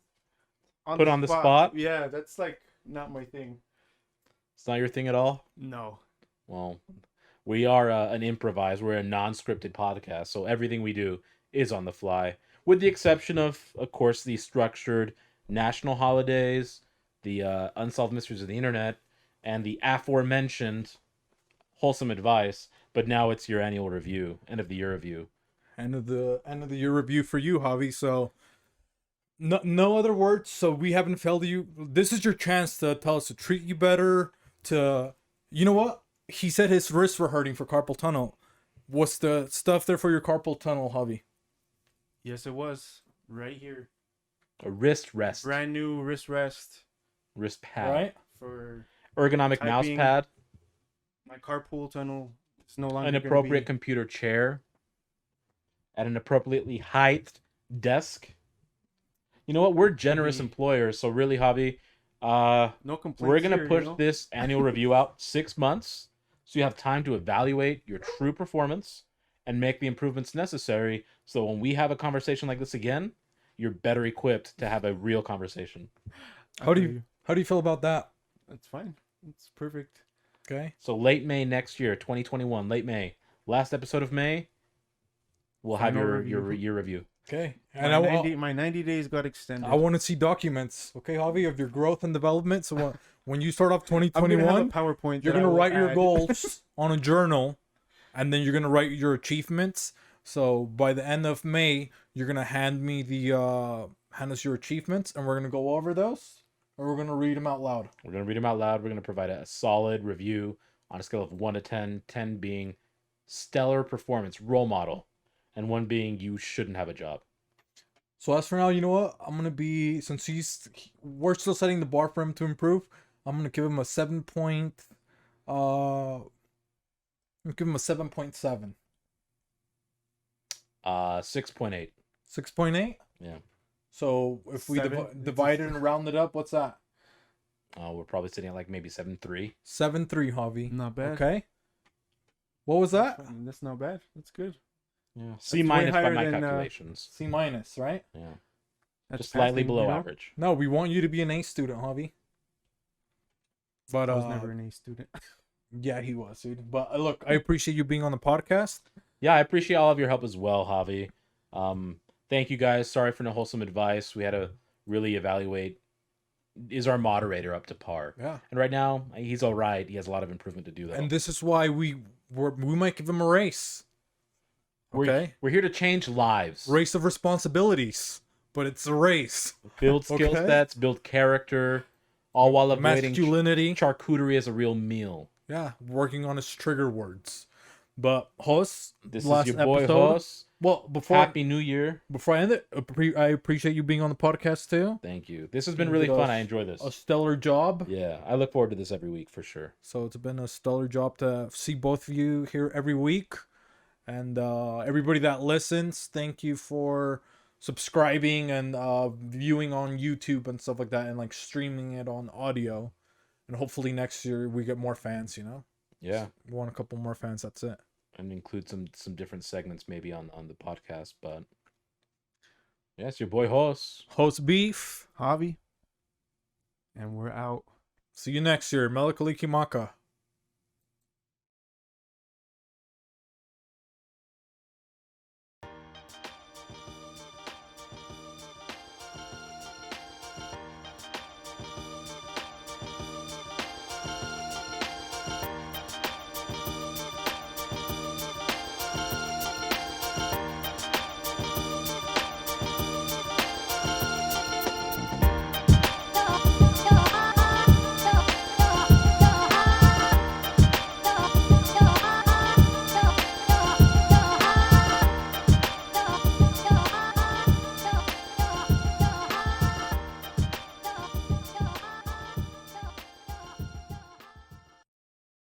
Put on the spot? Yeah, that's like not my thing. It's not your thing at all? No. Well, we are an improvised. We're a non-scripted podcast, so everything we do is on the fly, with the exception of course, the structured national holidays, the unsolved mysteries of the internet, and the aforementioned wholesome advice. But now it's your annual review, end of the year review. End of the year review for you, Javi. So no other words. So we haven't failed you. This is your chance to tell us to treat you better. To, you know what? He said his wrists were hurting for carpal tunnel. What's the stuff there for your carpal tunnel, Javi? Yes, it was right here. A wrist rest, Brand new wrist rest wrist pad, Right? for ergonomic mouse Typing. pad, my carpool tunnel. It's no longer an gonna appropriate be... computer chair, at an appropriately height desk. You know what? We're generous employers, so really, Javi, No complaints. we're gonna here, push you know? this annual review out 6 months, so you have time to evaluate your true performance and make the improvements necessary. So when we have a conversation like this again, you're better equipped to have a real conversation. How do you feel about that? That's fine. It's perfect. Okay. So late May next year, 2021, late May, last episode of May, we'll have Final your review. year review. Okay. And And my 90 days got extended. I want to see documents, okay, Javi, of your growth and development. So when you start off I'm gonna have a 2021, PowerPoint. you're that I gonna will write your add. goals on a journal, and then you're gonna write your achievements. So by the end of May, you're gonna hand us your achievements, and we're gonna go over those, or we're gonna read them out loud. We're going to read them out loud. We're going to provide a solid review on a scale of 1 to 10, 10 being stellar performance, role model, and 1 being you shouldn't have a job. So as for now, you know what? I'm gonna be, since we're still setting the bar for him to improve. I'm gonna give him a 7 point. I'm gonna give him a 7.7. 6.8. 6.8. Yeah. So if we Seven. divide it and round it up, what's that? We're probably sitting at like maybe 7.3. 7.3, Javi. Not bad. Okay. What was that? That's not bad. That's good. Yeah. C way minus by higher my than, calculations. C minus, right? Yeah. That's Just slightly passing, below you know? average. No, we want you to be an A student, Javi. But I was never an A student. yeah, he was, dude. But look, I appreciate you being on the podcast. Yeah, I appreciate all of your help as well, Javi. Thank you guys. Sorry for no wholesome advice. We had to really evaluate, is our moderator up to par? Yeah. And right now, he's all right. He has a lot of improvement to do, though. And this is why we might give him a race. Okay. We're here to change lives. Race of responsibilities, but it's a race. Build skill Okay. sets, build character, all while avoiding Masculinity. charcuterie as a real meal. Yeah, working on his trigger words. But Hos, This last is your boy, episode- Jos. Well, Happy New Year. before I end it, I appreciate you being on the podcast too. Thank you. This has been You really did fun. a- I enjoy this. A stellar job. Yeah, I look forward to this every week for sure. So it's been a stellar job to see both of you here every week. And everybody that listens, thank you for subscribing and viewing on YouTube and stuff like that, and like streaming it on audio. And hopefully next year we get more fans, you know? Yeah, We want a couple more fans, that's it. and include some different segments maybe on the podcast. But yes, your boy Jos. Host Beef. Javi. And we're out. See you next year. Melakalikimaka.